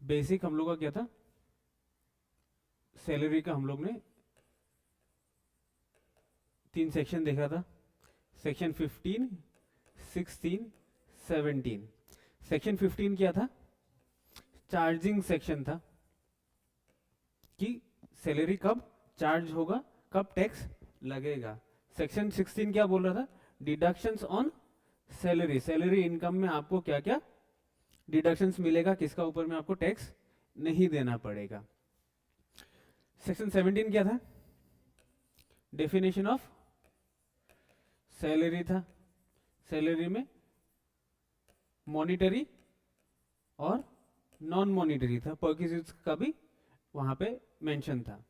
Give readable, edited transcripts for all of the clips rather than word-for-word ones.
Basic हम लोग का क्या था, सैलरी का हम लोग ने 3 सेक्शन देखा था, सेक्शन 15, 16, 17। सेक्शन 15 क्या था, चार्जिंग सेक्शन था कि सैलरी कब चार्ज होगा, कब टैक्स लगेगा। सेक्शन 16 क्या बोल रहा था, deductions on salary, salary income में आपको क्या क्या डिडक्शंस मिलेगा, किसका ऊपर में आपको टैक्स नहीं देना पड़ेगा। सेक्शन 17 क्या था, डेफिनेशन ऑफ सैलरी था, सैलरी में मॉनिटरी और नॉन मॉनिटरी था, पर्क्विजिट्स का भी वहां पे मेंशन था।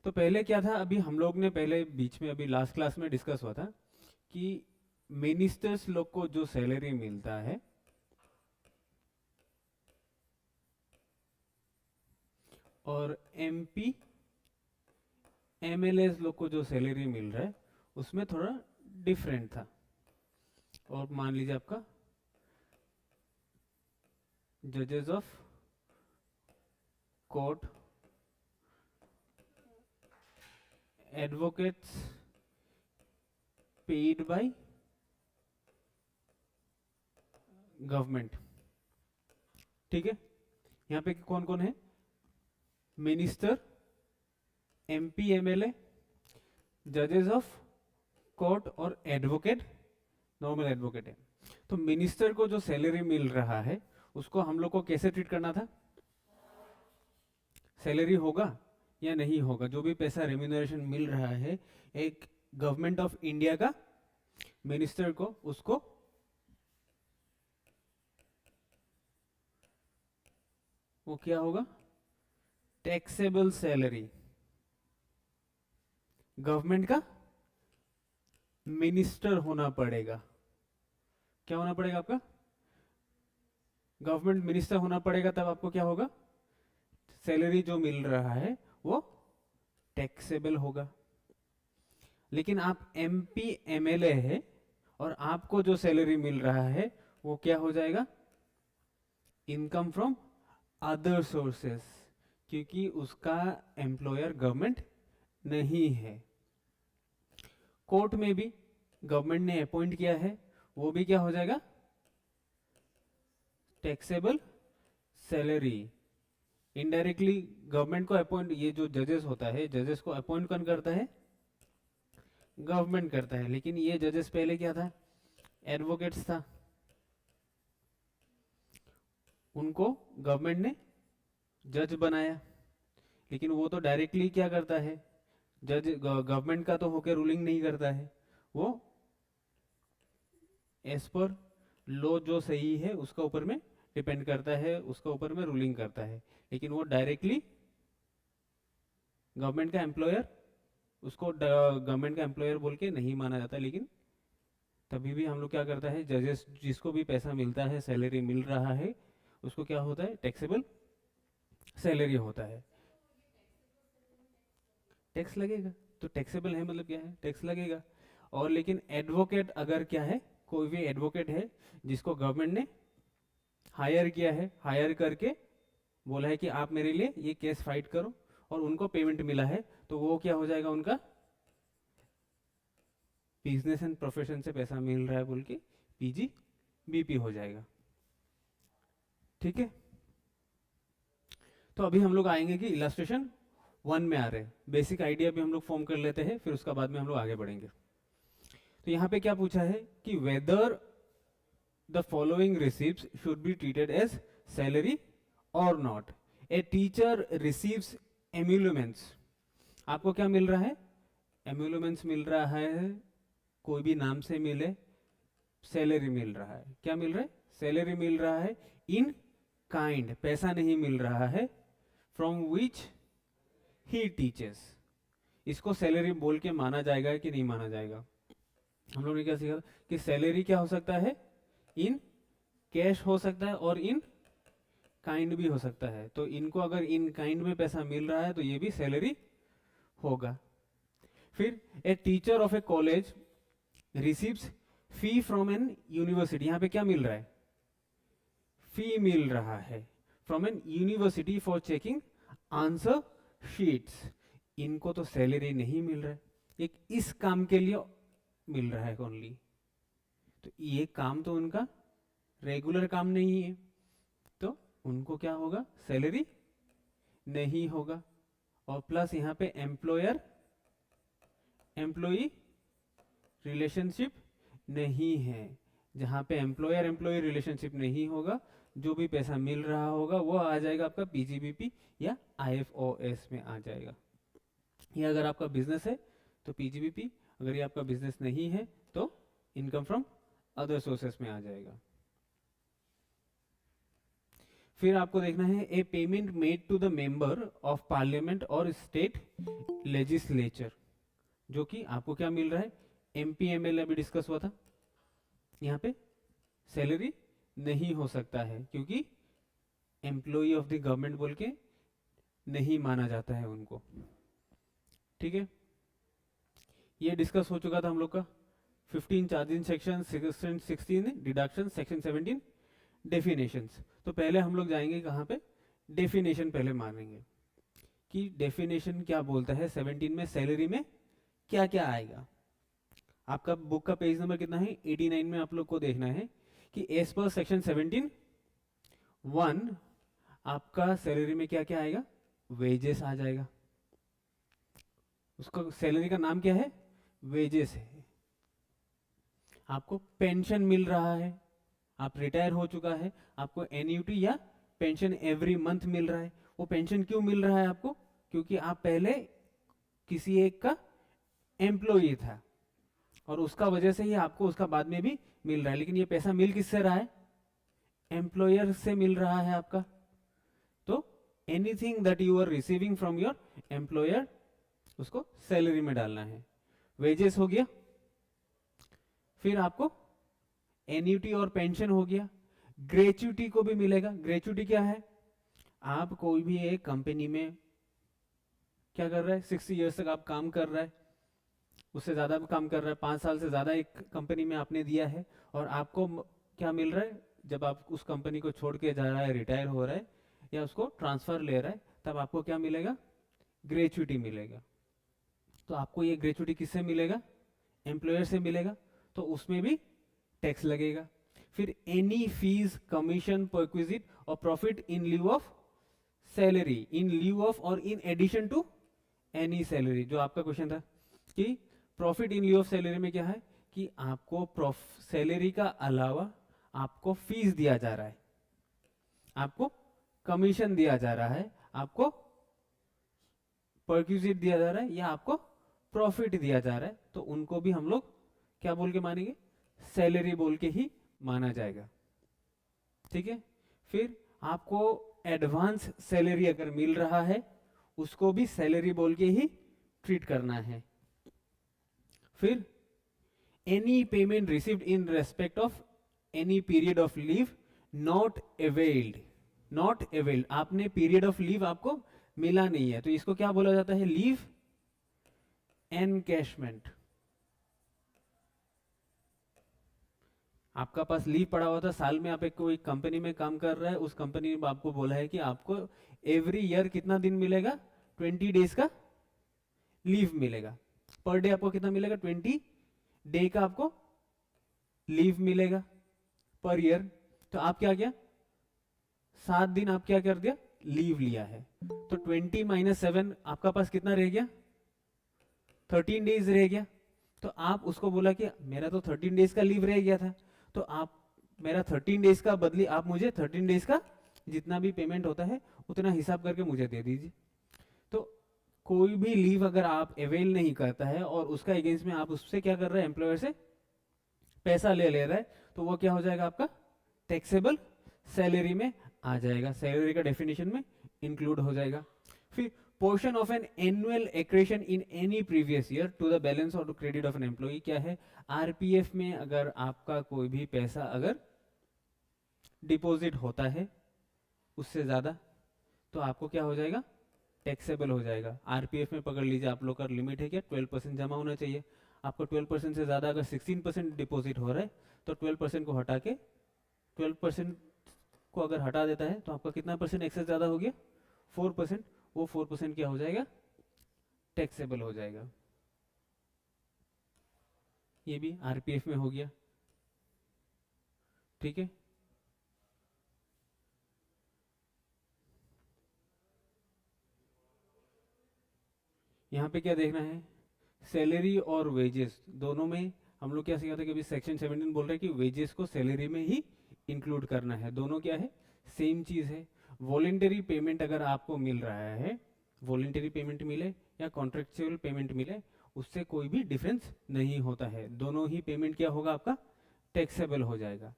तो पहले क्या था, अभी हम लोग ने पहले बीच में अभी लास्ट क्लास में डिस्कस हुआ था कि मिनिस्टर्स लोग को जो सैलरी मिलता है और एमपी एमएलए लोग को जो सैलरी मिल रहा है उसमें थोड़ा डिफरेंट था। और मान लीजिए आपका जजेस of court, advocates paid by government, ठीक है। यहां पे कौन कौन है, मिनिस्टर, एमपी एमएलए, जजेस ऑफ कोर्ट और एडवोकेट, नॉर्मल एडवोकेट है। तो मिनिस्टर को जो सैलरी मिल रहा है उसको हम लोग को कैसे ट्रीट करना था, सैलरी होगा या नहीं होगा, जो भी पैसा रेम्यूनरेशन मिल रहा है एक गवर्नमेंट ऑफ इंडिया का मिनिस्टर को, उसको वो क्या होगा, टैक्सेबल सैलरी। गवर्नमेंट का मिनिस्टर होना पड़ेगा, क्या होना पड़ेगा आपका, गवर्नमेंट मिनिस्टर होना पड़ेगा, तब आपको क्या होगा, सैलरी जो मिल रहा है वो टैक्सेबल होगा। लेकिन आप एमपी एमएलए है और आपको जो सैलरी मिल रहा है वो क्या हो जाएगा, इनकम फ्रॉम अदर सोर्सेस, क्योंकि उसका एम्प्लॉयर गवर्नमेंट नहीं है। कोर्ट में भी गवर्नमेंट ने अपॉइंट किया है, वो भी क्या हो जाएगा, टैक्सेबल सैलरी। इनडायरेक्टली गवर्नमेंट को अपॉइंट, ये जो जजेस होता है, जजेस को अपॉइंट कौन करता है, गवर्नमेंट करता है। लेकिन ये जजेस पहले क्या था, एडवोकेट्स था, उनको गवर्नमेंट ने जज बनाया। लेकिन वो तो डायरेक्टली क्या करता है, जज गवर्नमेंट का तो होकर रूलिंग नहीं करता है, वो एज पर लॉ जो सही है उसका ऊपर में डिपेंड करता है, उसका ऊपर में रूलिंग करता है। लेकिन वो डायरेक्टली गवर्नमेंट का एम्प्लॉयर, उसको गवर्नमेंट का एम्प्लॉयर बोल के नहीं माना जाता। लेकिन तभी भी हम लोग क्या करता है, जजेस जिसको भी पैसा मिलता है, सैलरी मिल रहा है, उसको क्या होता है, टैक्सेबल सैलरी होता है। टैक्स लगेगा, तो टैक्सेबल है मतलब क्या है, टैक्स लगेगा। और लेकिन एडवोकेट अगर क्या है, कोई भी एडवोकेट है जिसको गवर्नमेंट ने हायर किया है, हायर करके बोला है कि आप मेरे लिए ये केस फाइट करो, और उनको पेमेंट मिला है, तो वो क्या हो जाएगा, उनका बिजनेस एंड प्रोफेशन से पैसा मिल रहा है बोल के पीजी बीपी हो जाएगा, ठीक है। तो अभी हम लोग आएंगे कि इलास्ट्रेशन 1 में आ रहे हैं, बेसिक आइडिया भी हम लोग फॉर्म कर लेते हैं, फिर उसका बाद में हम लोग आगे बढ़ेंगे। तो यहाँ पे क्या पूछा है कि whether the following receives should be treated as salary और not. A teacher receives emoluments, आपको क्या मिल रहा है, एम्यूलमेंट्स मिल रहा है, कोई भी नाम से मिले, सैलरी मिल रहा है, क्या मिल रहा है, सैलरी मिल रहा है, इन काइंड, पैसा नहीं मिल रहा है, फ्रॉम विच ही टीचर्स। इसको सैलरी बोल के माना जाएगा कि नहीं माना जाएगा। हम लोग ने क्या सीखा कि सैलरी क्या हो सकता है, इन कैश हो सकता है और इन काइंड भी हो सकता है। तो इनको अगर इन काइंड में पैसा मिल रहा है तो ये भी सैलरी होगा। फिर a teacher of a college receives fee from an university, यहां पे क्या मिल रहा है, फी मिल रहा है, from an university for checking answer sheets. इनको तो सैलरी नहीं मिल रहा है, एक इस काम के लिए मिल रहा है ओनली। तो ये काम तो उनका रेगुलर काम नहीं है, तो उनको क्या होगा, सैलरी नहीं होगा। और प्लस यहाँ पे एम्प्लॉयर एम्प्लॉई रिलेशनशिप नहीं है। जहां पे एम्प्लॉयर एम्प्लॉई रिलेशनशिप नहीं होगा, जो भी पैसा मिल रहा होगा वो आ जाएगा आपका पीजीबीपी या आईएफओएस में आ जाएगा। ये अगर आपका बिजनेस है तो पीजीबीपी, अगर ये आपका बिजनेस नहीं है तो इनकम फ्रॉम अदर सोर्सेस में आ जाएगा। फिर आपको देखना है a payment made to the member of parliament और स्टेट लेजिस्लेचर, जो कि आपको क्या मिल रहा है, एमपीएमएल अभी डिस्कस हुआ था। यहाँ पे सैलरी नहीं हो सकता है क्योंकि एम्प्लॉय ऑफ द गवर्नमेंट बोल के नहीं माना जाता है उनको। ठीक है, ये डिस्कस हो चुका था हम लोग का 15 charging section, 16 deduction, section 17 definitions. तो पहले हम लोग जाएंगे कहाँ पे, डेफिनेशन पहले मानेंगे कि डेफिनेशन क्या बोलता है 17 में सैलरी में क्या क्या आएगा। आपका बुक का पेज नंबर कितना है, 89 में आप लोग को देखना है कि एज पर सेक्शन 17(1) आपका सैलरी में क्या क्या आएगा, वेजेस आ जाएगा। उसका सैलरी का नाम क्या है, वेजेस है। आपको पेंशन मिल रहा है, आप रिटायर हो चुका है, आपको एन्युटी या पेंशन एवरी मंथ मिल रहा है। वो पेंशन क्यों मिल रहा है आपको, क्योंकि आप पहले किसी एक का एम्प्लॉई था और उसका वजह से ही आपको उसका बाद में भी मिल रहा है। लेकिन ये पैसा मिल किससे रहा है, एम्प्लॉयर से मिल रहा है आपका। तो anything that you are receiving from your employer उसको सैलरी में डालना है। वेजेस हो गया, फिर आपको एन्युटी और पेंशन हो गया। ग्रेच्युटी को भी मिलेगा। ग्रेच्युटी क्या है, आप कोई भी एक कंपनी में क्या कर रहा है, 60 ईयर्स तक आप काम कर रहा है, उससे ज्यादा भी काम कर रहा है, 5 साल से ज्यादा एक कंपनी में आपने दिया है, और आपको क्या मिल रहा है, जब आप उस कंपनी को छोड़ के जा रहा है, रिटायर हो रहा है या उसको ट्रांसफर ले रहा है, तब आपको क्या मिलेगा, ग्रेच्युटी मिलेगा। तो आपको ये ग्रेच्युटी किससे मिलेगा, एम्प्लॉयर से मिलेगा, तो उसमें भी टैक्स लगेगा। फिर एनी फीस, कमीशन, परक्विजिट और profit in lieu of salary, in lieu of और in addition to any salary, जो आपका क्वेश्चन था कि profit in lieu of salary में क्या है कि आपको सैलरी का अलावा आपको फीस दिया जा रहा है, आपको कमीशन दिया जा रहा है, आपको परक्विजिट दिया जा रहा है या आपको प्रॉफिट दिया जा रहा है, तो उनको भी हम लोग क्या बोल के मानेंगे, सैलरी बोल के ही माना जाएगा। ठीक है, फिर आपको एडवांस सैलरी अगर मिल रहा है उसको भी सैलरी बोल के ही ट्रीट करना है। फिर any payment received in respect of any period of leave not availed, not availed, आपने पीरियड ऑफ लीव आपको मिला नहीं है, तो इसको क्या बोला जाता है, लीव एनकैशमेंट। आपका पास लीव पड़ा हुआ था, साल में आप एक कोई कंपनी में काम कर रहा है, उस कंपनी ने आपको बोला है कि आपको एवरी ईयर कितना दिन मिलेगा, 20 डेज का लीव मिलेगा। पर डे आपको कितना मिलेगा, 20 डे का आपको लीव मिलेगा पर ईयर। तो आप क्या किया, 7 दिन आप क्या कर दिया, लीव लिया है, तो 20 - 7 आपका पास कितना रह गया, 13 डेज रह गया। तो आप उसको बोला कि मेरा तो 13 डेज का लीव रह गया था, तो आप मेरा 13 डेज का बदली आप मुझे 13 डेज का जितना भी पेमेंट होता है उतना हिसाब करके मुझे दे दीजिए। तो कोई भी लीव अगर आप अवेल नहीं करता है और उसका अगेंस्ट में आप उससे क्या कर रहे हैं, एम्प्लॉयर से पैसा ले रहा है, तो वो क्या हो जाएगा, आपका टैक्सेबल सैलरी में आ जाएगा, सैलरी का डेफिनेशन में इंक्लूड हो जाएगा। फिर portion of an annual accretion in any previous year to the balance और क्रेडिट ऑफ एन एम्प्लॉई, क्या है, आरपीएफ में अगर आपका कोई भी पैसा अगर डिपॉजिट होता है उससे ज्यादा, तो आपको क्या हो जाएगा, टैक्सेबल हो जाएगा। आरपीएफ में पकड़ लीजिए, आप लोग का लिमिट है क्या, 12% जमा होना चाहिए। आपको 12% से ज्यादा अगर 16% डिपॉजिट हो रहा है तो 12% को हटा के 12% को अगर हटा देता है तो आपका कितना परसेंट एक्सेस ज़्यादा हो गया, 4%। वो 4% क्या हो जाएगा, टैक्सेबल हो जाएगा। ये भी आरपीएफ में हो गया, ठीक है। यहाँ पे क्या देखना है, सैलरी और वेजेस दोनों में हम लोग क्या सीखा था कि अभी सेक्शन 17 बोल रहा है कि वेजेस को सैलरी में ही इंक्लूड करना है। दोनों क्या है, सेम चीज़ है। वॉलेंटरी पेमेंट अगर आपको मिल रहा है, वॉलेंटरी पेमेंट मिले या कॉन्ट्रेक्चुअल पेमेंट मिले, उससे कोई भी डिफरेंस नहीं होता है। दोनों ही पेमेंट क्या होगा आपका, टैक्सेबल हो जाएगा।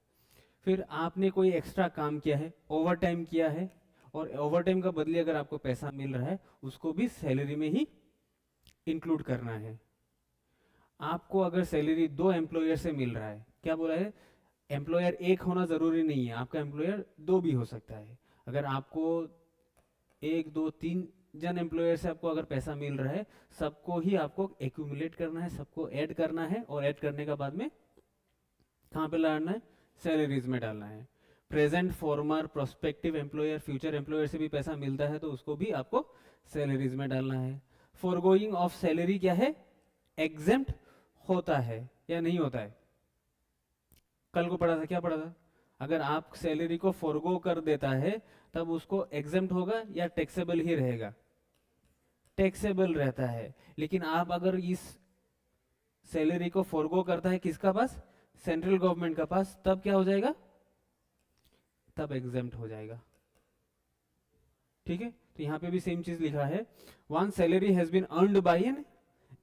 फिर आपने कोई एक्स्ट्रा काम किया है, ओवर टाइम किया है, और ओवर टाइम का बदले अगर आपको पैसा मिल रहा है, उसको भी सैलरी में ही इंक्लूड करना है। आपको अगर सैलरी 2 एम्प्लॉयर से मिल रहा है, क्या बोला है, एम्प्लॉयर एक होना जरूरी नहीं है, आपका एम्प्लॉयर 2 भी हो सकता है। अगर आपको 1 2 3 जन एम्प्लॉयर से आपको अगर पैसा मिल रहा है, सबको ही आपको एक्यूमुलेट करना है, सबको ऐड करना है, और ऐड करने का बाद में कहाँ पे डालना है, सैलरीज में डालना है। Present, farmer, prospective employer, future employer से भी पैसा मिलता है तो उसको भी आपको सैलरीज में डालना है। फॉरगोइंग ऑफ सैलरी क्या है, एग्जेम्प्ट होता है या नहीं होता है। कल को पढ़ा था, क्या पढ़ा था, अगर आप सैलरी को फॉरगो कर देता है तब उसको एग्जेम्प्ट होगा या टैक्सेबल ही रहेगा, टैक्सेबल रहता है। लेकिन आप अगर इस सैलरी को फॉरगो करता है किसका पास, सेंट्रल गवर्नमेंट का पास, तब क्या हो जाएगा, तब एग्जेम्प्ट हो जाएगा, ठीक है। तो यहाँ पे भी सेम चीज लिखा है, one salary has been earned by an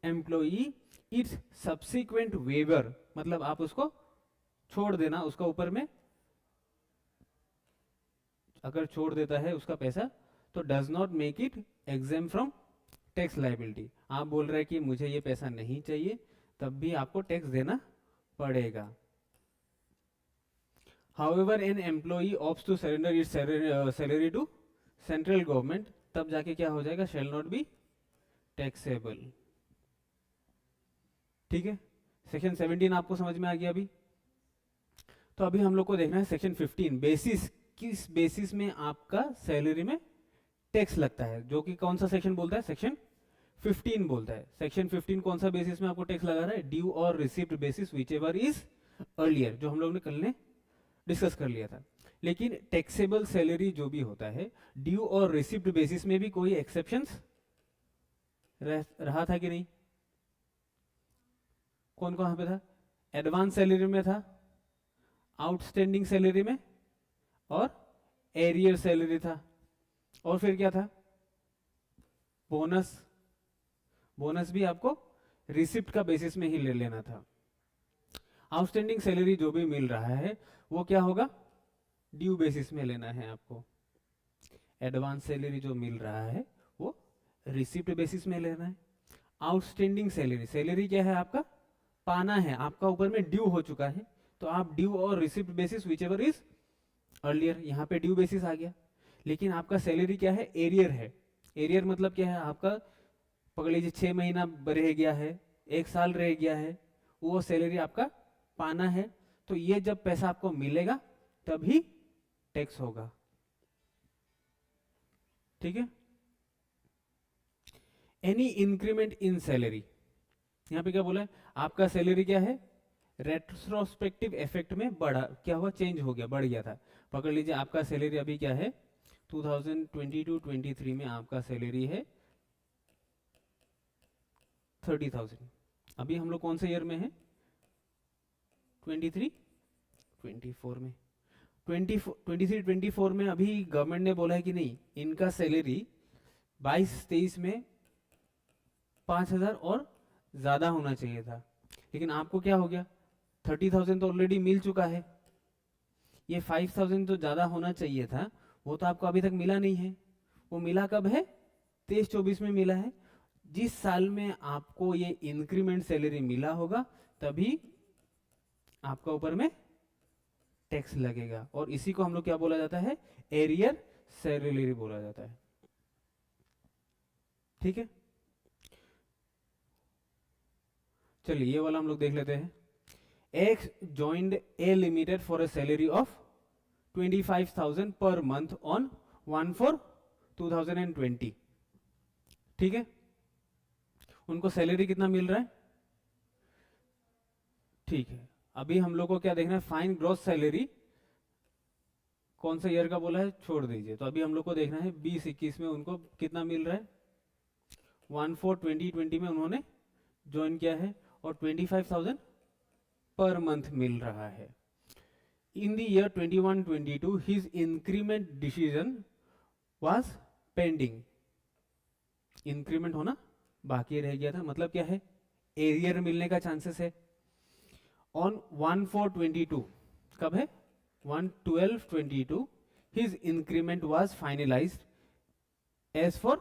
employee, its subsequent waiver, मतलब आप उसको छोड़ देना, उसका ऊपर में अगर छोड़ देता है उसका पैसा, तो does not make it exempt from tax liability. आप बोल रहे हैं कि मुझे ये पैसा नहीं चाहिए, तब भी आपको टैक्स देना पड़ेगा। However an employee opts to surrender its salary to central government, तब जाके क्या हो जाएगा, शैल नॉट बी टैक्सेबल, ठीक है। सेक्शन 17 आपको समझ में आ गया अभी। तो अभी हम लोग को देखना है सेक्शन 15, बेसिस, किस बेसिस में आपका सैलरी में टैक्स लगता है, जो कि कौन सा सेक्शन बोलता है, सेक्शन 15 बोलता है। सेक्शन 15 कौन सा बेसिस में आपको टैक्स लगा रहा है, ड्यू और received basis which ever is earlier, जो हम लोग ने कल ने डिस्कस कर लिया था। लेकिन टैक्सेबल सैलरी जो भी होता है, ड्यू और रिसीव्ड बेसिस में भी कोई एक्सेप्शंस रहा था कि नहीं, कौन कहां पे था, एडवांस सैलरी में था, आउटस्टैंडिंग सैलरी में, और एरियर सैलरी था, और फिर क्या था, बोनस। बोनस भी आपको रिसिप्ट का बेसिस में ही ले लेना था। आउटस्टैंडिंग सैलरी जो भी मिल रहा है वो क्या होगा, ड्यू बेसिस में लेना है आपको। एडवांस सैलरी जो मिल रहा है वो रिसिप्ट बेसिस में लेना है। आउटस्टैंडिंग सैलरी, सैलरी क्या है आपका, पाना है, आपका ऊपर में ड्यू हो चुका है, तो आप ड्यू और receipt basis which ever is earlier, यहाँ पे ड्यू बेसिस आ गया। लेकिन आपका सैलरी क्या है, एरियर है। एरियर मतलब क्या है, आपका पकड़ लीजिए 6 महीना रह गया है, 1 साल रह गया है, वो सैलरी आपका पाना है। तो ये जब पैसा आपको मिलेगा तभी टैक्स होगा, ठीक है। एनी इंक्रीमेंट इन सैलरी, यहां पे क्या बोला है, आपका सैलरी क्या है, रेट्रोस्पेक्टिव इफेक्ट में बढ़ा, क्या हुआ, चेंज हो गया, बढ़ गया था। पकड़ लीजिए आपका सैलरी अभी क्या है, 2022-23 में आपका सैलरी है 30,000। अभी हम लोग कौन से ईयर में है, 23-24 में। 23-24 में अभी गवर्नमेंट ने बोला है कि नहीं, इनका सैलरी 22-23 में 5,000 और ज्यादा होना चाहिए था। लेकिन आपको क्या हो गया, 30,000 तो ऑलरेडी मिल चुका है, ये 5,000 जो ज्यादा होना चाहिए था वो तो आपको अभी तक मिला नहीं है। वो मिला कब है, 23-24 में मिला है। जिस साल में आपको ये इंक्रीमेंट सैलरी मिला होगा तभी आपका ऊपर में टैक्स लगेगा, और इसी को हम लोग क्या बोला जाता है, एरियर सैलरी बोला जाता है, ठीक है। चलिए ये वाला हम लोग देख लेते हैं। X joined A limited for a salary of 25,000 per month on 1/4/2020। ठीक है, उनको सैलरी कितना मिल रहा है? ठीक है, अभी हम लोग को क्या देखना है? फाइन ग्रॉस सैलरी कौन सा ईयर का बोला है, छोड़ दीजिए। तो अभी हम लोग को देखना है 20-21 में उनको कितना मिल रहा है। 1/4/2020 में उन्होंने ज्वाइन किया है और 25,000 पर मंथ मिल रहा है। In the year 21-22 his increment decision was pending. Increment होना बाकी रह गया था, मतलब क्या है? एरियर मिलने का चांसेस है। ऑन 1/4/22 कब है? 1/12/22 his increment was finalised as for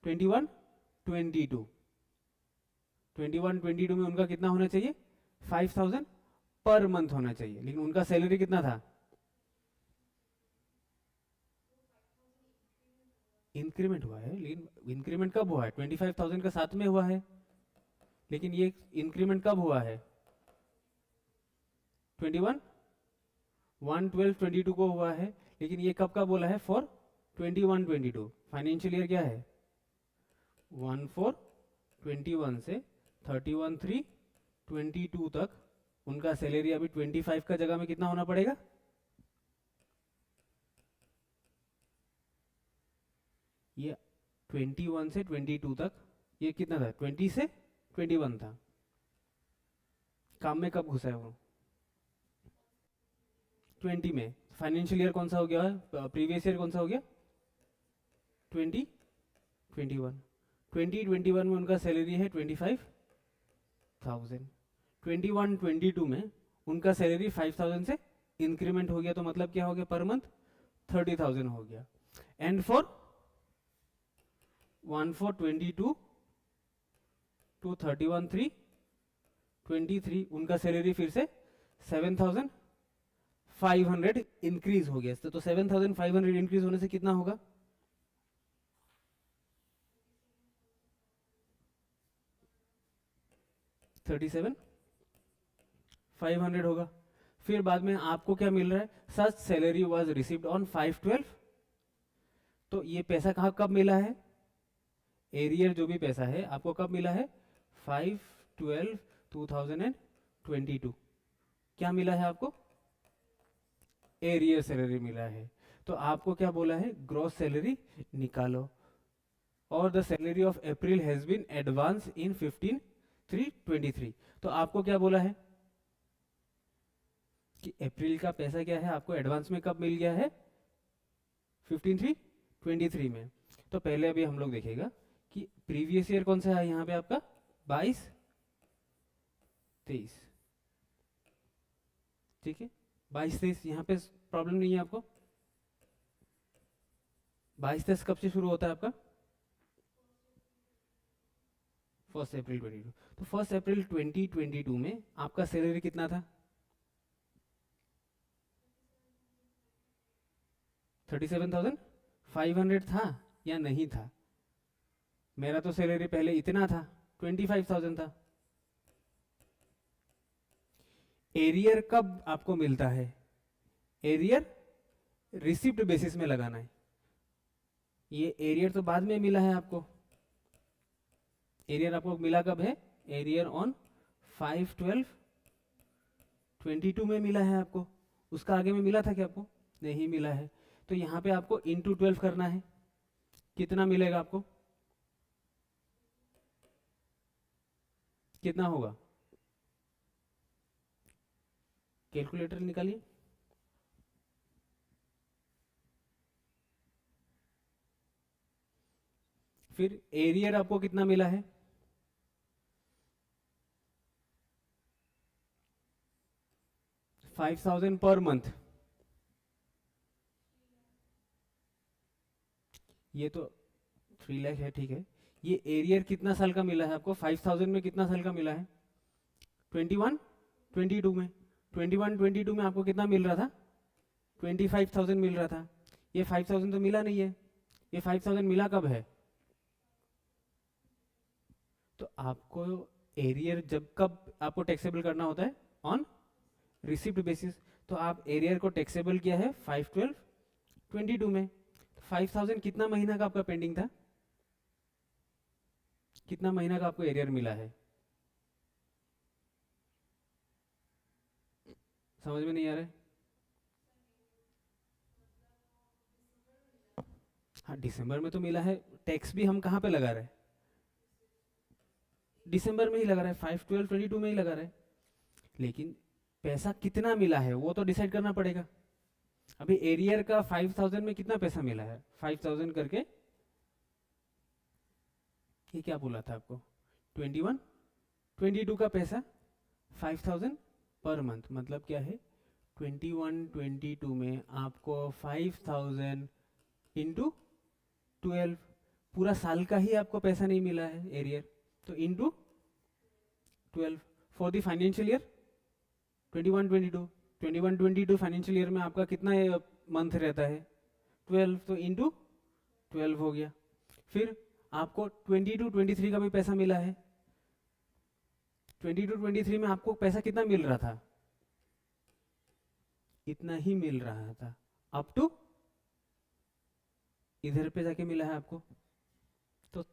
21-22। 21-22 में उनका कितना होना चाहिए? 5,000 पर मंथ होना चाहिए, लेकिन उनका सैलरी कितना था? इंक्रीमेंट हुआ है, लेकिन इंक्रीमेंट कब हुआ है? 25,000 का साथ में हुआ है, लेकिन ये इंक्रीमेंट कब हुआ है? 1/12/22 को हुआ है, लेकिन ये कब का बोला है? फॉर 21-22। फाइनेंशियल ईयर क्या है? 1/4/21 से 31/3/22 तक उनका सैलरी अभी 25 का जगह में कितना होना पड़ेगा? ये 21 से 22 तक ये कितना था? 20 से 21 था। काम में कब घुसा है वो? 20 में। फाइनेंशियल ईयर कौन सा हो गया है? प्रीवियस ईयर कौन सा हो गया? 2021। 2021 में उनका सैलरी है 25,000। 21-22 में उनका सैलरी 5,000 से इंक्रीमेंट हो गया, तो मतलब क्या हो गया? पर मंथ 30,000 हो गया। एंड फॉर 1/4/22 टू 31/3/23 उनका सैलरी फिर से 7,500 इंक्रीज हो गया। तो 7,500 इंक्रीज होने से कितना होगा? 37,500 होगा। फिर बाद में आपको क्या मिल रहा है? सच सैलरी वाज रिसीव्ड ऑन 5/12। तो ये पैसा कहाँ कब मिला है? एरियर जो भी पैसा है आपको कब मिला है? 5/12/2022। क्या मिला है आपको? एरियर सैलरी मिला है। तो आपको क्या बोला है? ग्रॉस सैलरी निकालो। और the salary of April has been advance in 15/3/23। तो आपको क्या बोला है कि अप्रैल का पैसा क्या है आपको एडवांस में कब मिल गया है? 15/3/23 में। तो पहले अभी हम लोग देखेगा कि प्रीवियस ईयर कौन सा है यहाँ पे आपका? 22-23। ठीक है, 22-23 यहाँ पे प्रॉब्लम नहीं है आपको। 22-23 कब से शुरू होता है आपका? 1 अप्रैल 22। तो 1 अप्रैल 2022 में आपका सैलरी कितना था? 37,500 था या नहीं था? मेरा तो सैलरी पहले इतना था, 25,000 था। एरियर कब आपको मिलता है? एरियर रिसिप्ट बेसिस में लगाना है। ये एरियर तो बाद में मिला है आपको। एरियर आपको मिला कब है? एरियर ऑन 5/12/22 में मिला है आपको। उसका आगे में मिला था क्या आपको? नहीं मिला है। तो यहाँ पे आपको इंटू 12 करना है। कितना मिलेगा आपको? कितना होगा? कैलकुलेटर निकालिए। फिर एरियर आपको कितना मिला है? 5,000 पर मंथ। ये तो 3 लाख है, ठीक है। ये एरियर कितना साल का मिला है आपको? 5,000 में कितना साल का मिला है? 21-22 में। 21-22 में आपको कितना मिल रहा था? 25,000 मिल रहा था। ये 5,000 तो मिला नहीं है। ये 5,000 मिला कब है? तो आपको एरियर जब कब आपको टैक्सेबल करना होता है? On receipt basis. तो आप एरियर को टैक्सेबल किया है 5, 12, 22 में। 5000 कितना महीना का आपका पेंडिंग था? कितना महीना का आपको एरियर मिला है? समझ में नहीं आ रहा है? हाँ, दिसंबर में तो मिला है। टैक्स भी हम कहाँ पे लगा रहे हैं? दिसंबर में ही लगा रहा है, 5, 12, 22 में ही लगा रहा है। लेकिन पैसा कितना मिला है वो तो डिसाइड करना पड़ेगा। अभी एरियर का 5000 में कितना पैसा मिला है? 5000 करके, ये क्या बोला था आपको? 21, 22 का पैसा 5000 पर मंथ, मतलब क्या है? 21, 22 में आपको 5000 इंटू 12, पूरा साल का ही आपको पैसा नहीं मिला है एरियर, तो into 12 for the financial year 21, 22। 21, 22 financial year में आपका कितना मंथ रहता है? 12, तो इंटू 12 हो गया। फिर आपको 22, 23 का भी पैसा मिला है। 22, 23 में आपको पैसा कितना मिल रहा था? इतना ही मिल रहा था, अप टू इधर पे जाके मिला है आपको। तो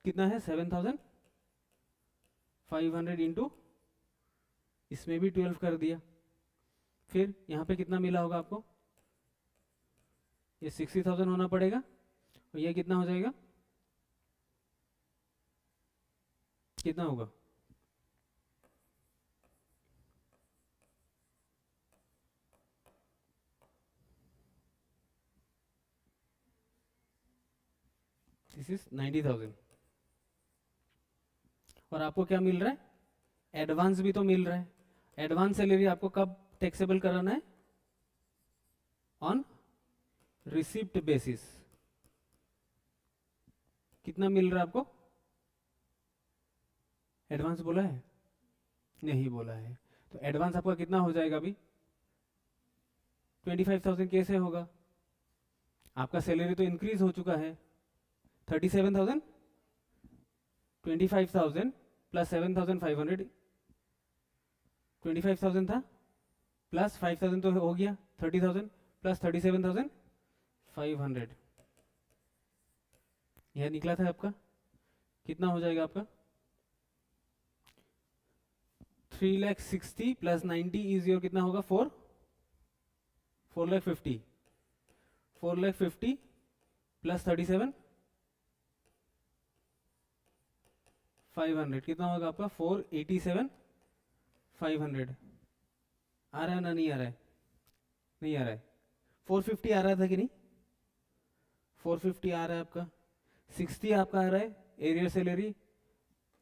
कितना है? 7500 इंटू, इसमें भी 12 कर दिया। फिर यहाँ पे कितना मिला होगा आपको? ये 60,000 होना पड़ेगा, और ये कितना हो जाएगा? कितना होगा? This is 90,000। और आपको क्या मिल रहा है? एडवांस भी तो मिल रहा है। एडवांस सैलरी आपको कब टैक्सेबल कराना है? On receipt basis. कितना मिल रहा है आपको? एडवांस बोला है? नहीं बोला है। तो एडवांस आपका कितना हो जाएगा अभी? 25,000 कैसे होगा? आपका सैलरी तो इंक्रीज हो चुका है। 37,000, 25,000 प्लस 7,500, 25,000 था, प्लस 5,000 तो हो गया 30,000, प्लस 37,500, यह निकला था आपका। कितना हो जाएगा आपका? 3,60,000 प्लस 90 इज योर, कितना होगा? 4,50,000। 4,50,000 प्लस 37,500 कितना होगा आपका? 4,87,500। आ रहा है ना? नहीं आ रहा है? नहीं आ रहा है। 450 आ रहा था कि नहीं? 450 आ रहा है आपका। 60 आपका आ रहा है, एरियर सैलरी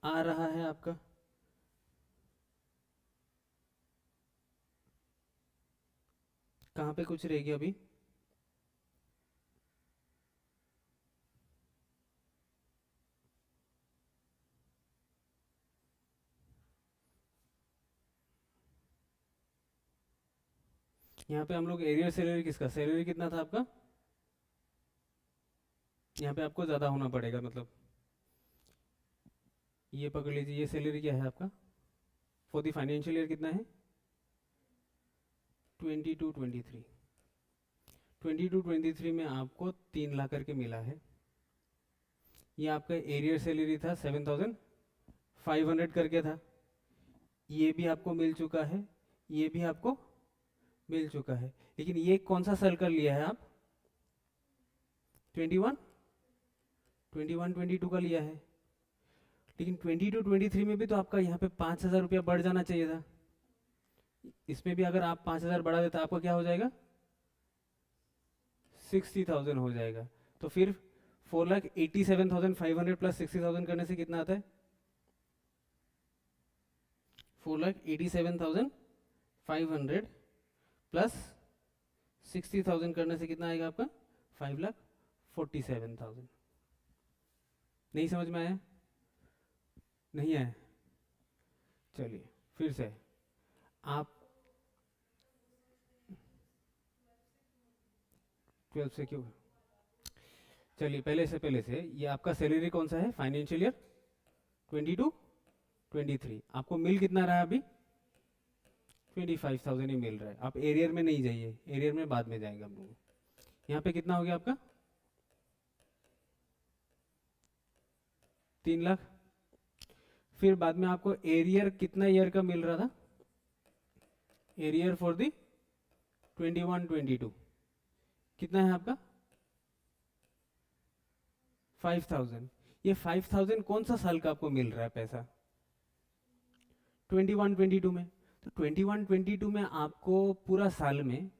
आ रहा है आपका। कहाँ पे कुछ रह गया अभी? यहाँ पे हम लोग एरियर सैलरी किसका? सैलरी कितना था आपका? यहाँ पे आपको ज़्यादा होना पड़ेगा, मतलब ये पकड़ लीजिए। ये सैलरी क्या है आपका फॉर द फाइनेंशियल ईयर? कितना है? 22, 23। 22, 23 में आपको 3 लाख करके मिला है। ये आपका एरियर सैलरी था 7,500 करके था। ये भी आपको मिल चुका है, ये भी आपको मिल चुका है। लेकिन ये कौन सा सर्कल लिया है आप? 21, 21, 22 का लिया है। लेकिन 22, 23 में भी तो आपका यहाँ पे 5,000 रुपया बढ़ जाना चाहिए था। इसमें भी अगर आप 5,000 बढ़ा देता, आपका क्या हो जाएगा? 60,000 हो जाएगा। तो फिर 4,87,500 प्लस 60,000 करने से कितना आता है? 4,87,500 प्लस 60,000 करने से कितना आएगा आपका? 5,47,000। नहीं समझ में आया? नहीं आया? चलिए फिर से आप 12 से क्यों? चलिए पहले से ये आपका सैलरी कौन सा है फाइनेंशियल ईयर? 22, 23। आपको मिल कितना रहा अभी? 25,000 ही मिल रहा है। आप एरियर में नहीं जाइए, एरियर में बाद में जाएंगे हम लोग। यहाँ पे कितना हो गया आपका 3 लाख। फिर बाद में आपको एरियर कितना ईयर का मिल रहा था, एरियर फॉर दी 21-22 कितना है आपका 5,000। ये 5,000 कौन सा साल का आपको मिल रहा है पैसा 21-22 में। तो 21-22 में आपको पूरा साल में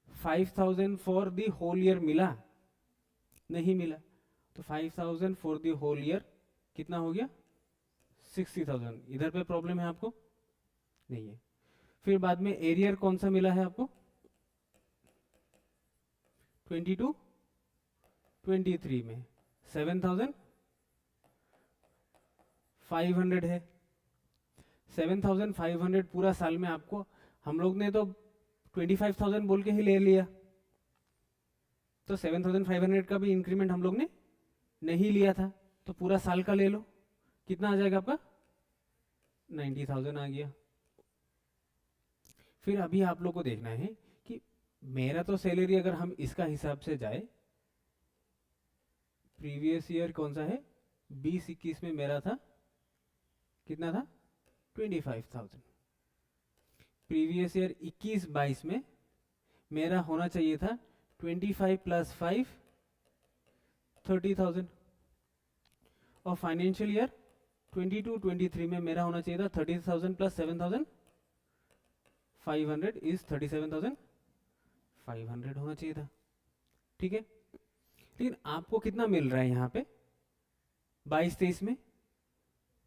5,000 फॉर दी होल ईयर मिला नहीं मिला। तो 5,000 फॉर दी होल ईयर कितना हो गया 60,000। इधर पे प्रॉब्लम है आपको नहीं है। फिर बाद में एरियर कौन सा मिला है आपको 22-23 में 7,500 है। 7,500 पूरा साल में आपको, हम लोग ने तो 25,000 बोल के ही ले लिया, तो 7,500 का भी इंक्रीमेंट हम लोग ने नहीं लिया था, तो पूरा साल का ले लो। कितना आ जाएगा आपका 90,000 आ गया। फिर अभी आप लोग को देखना है कि मेरा तो सैलरी अगर हम इसका हिसाब से जाए, प्रीवियस ईयर कौन सा है 20-21 में मेरा था कितना था 25,000। प्रीवियस ईयर 21-22 में मेरा होना चाहिए था 25 + 5 30,000। और फाइनेंशियल ईयर 22-23 में मेरा होना चाहिए था 30,000 + 7,500 इज 37,500 होना चाहिए था। ठीक है, लेकिन आपको कितना मिल रहा है यहाँ पे 22-23 में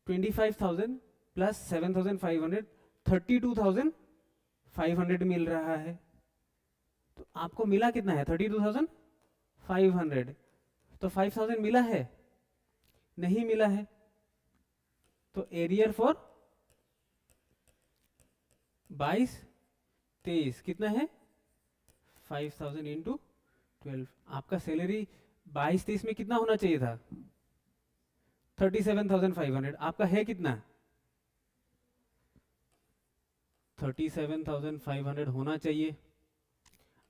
25,000 + 7,500 32,500 मिल रहा है। तो आपको मिला कितना है 32,500। तो 5,000 मिला है नहीं मिला है। तो एरियर फॉर 22-23 कितना है 5,000 × 12। आपका सैलरी 22-23 में कितना होना चाहिए था 37,500। आपका है कितना 37,500 होना चाहिए।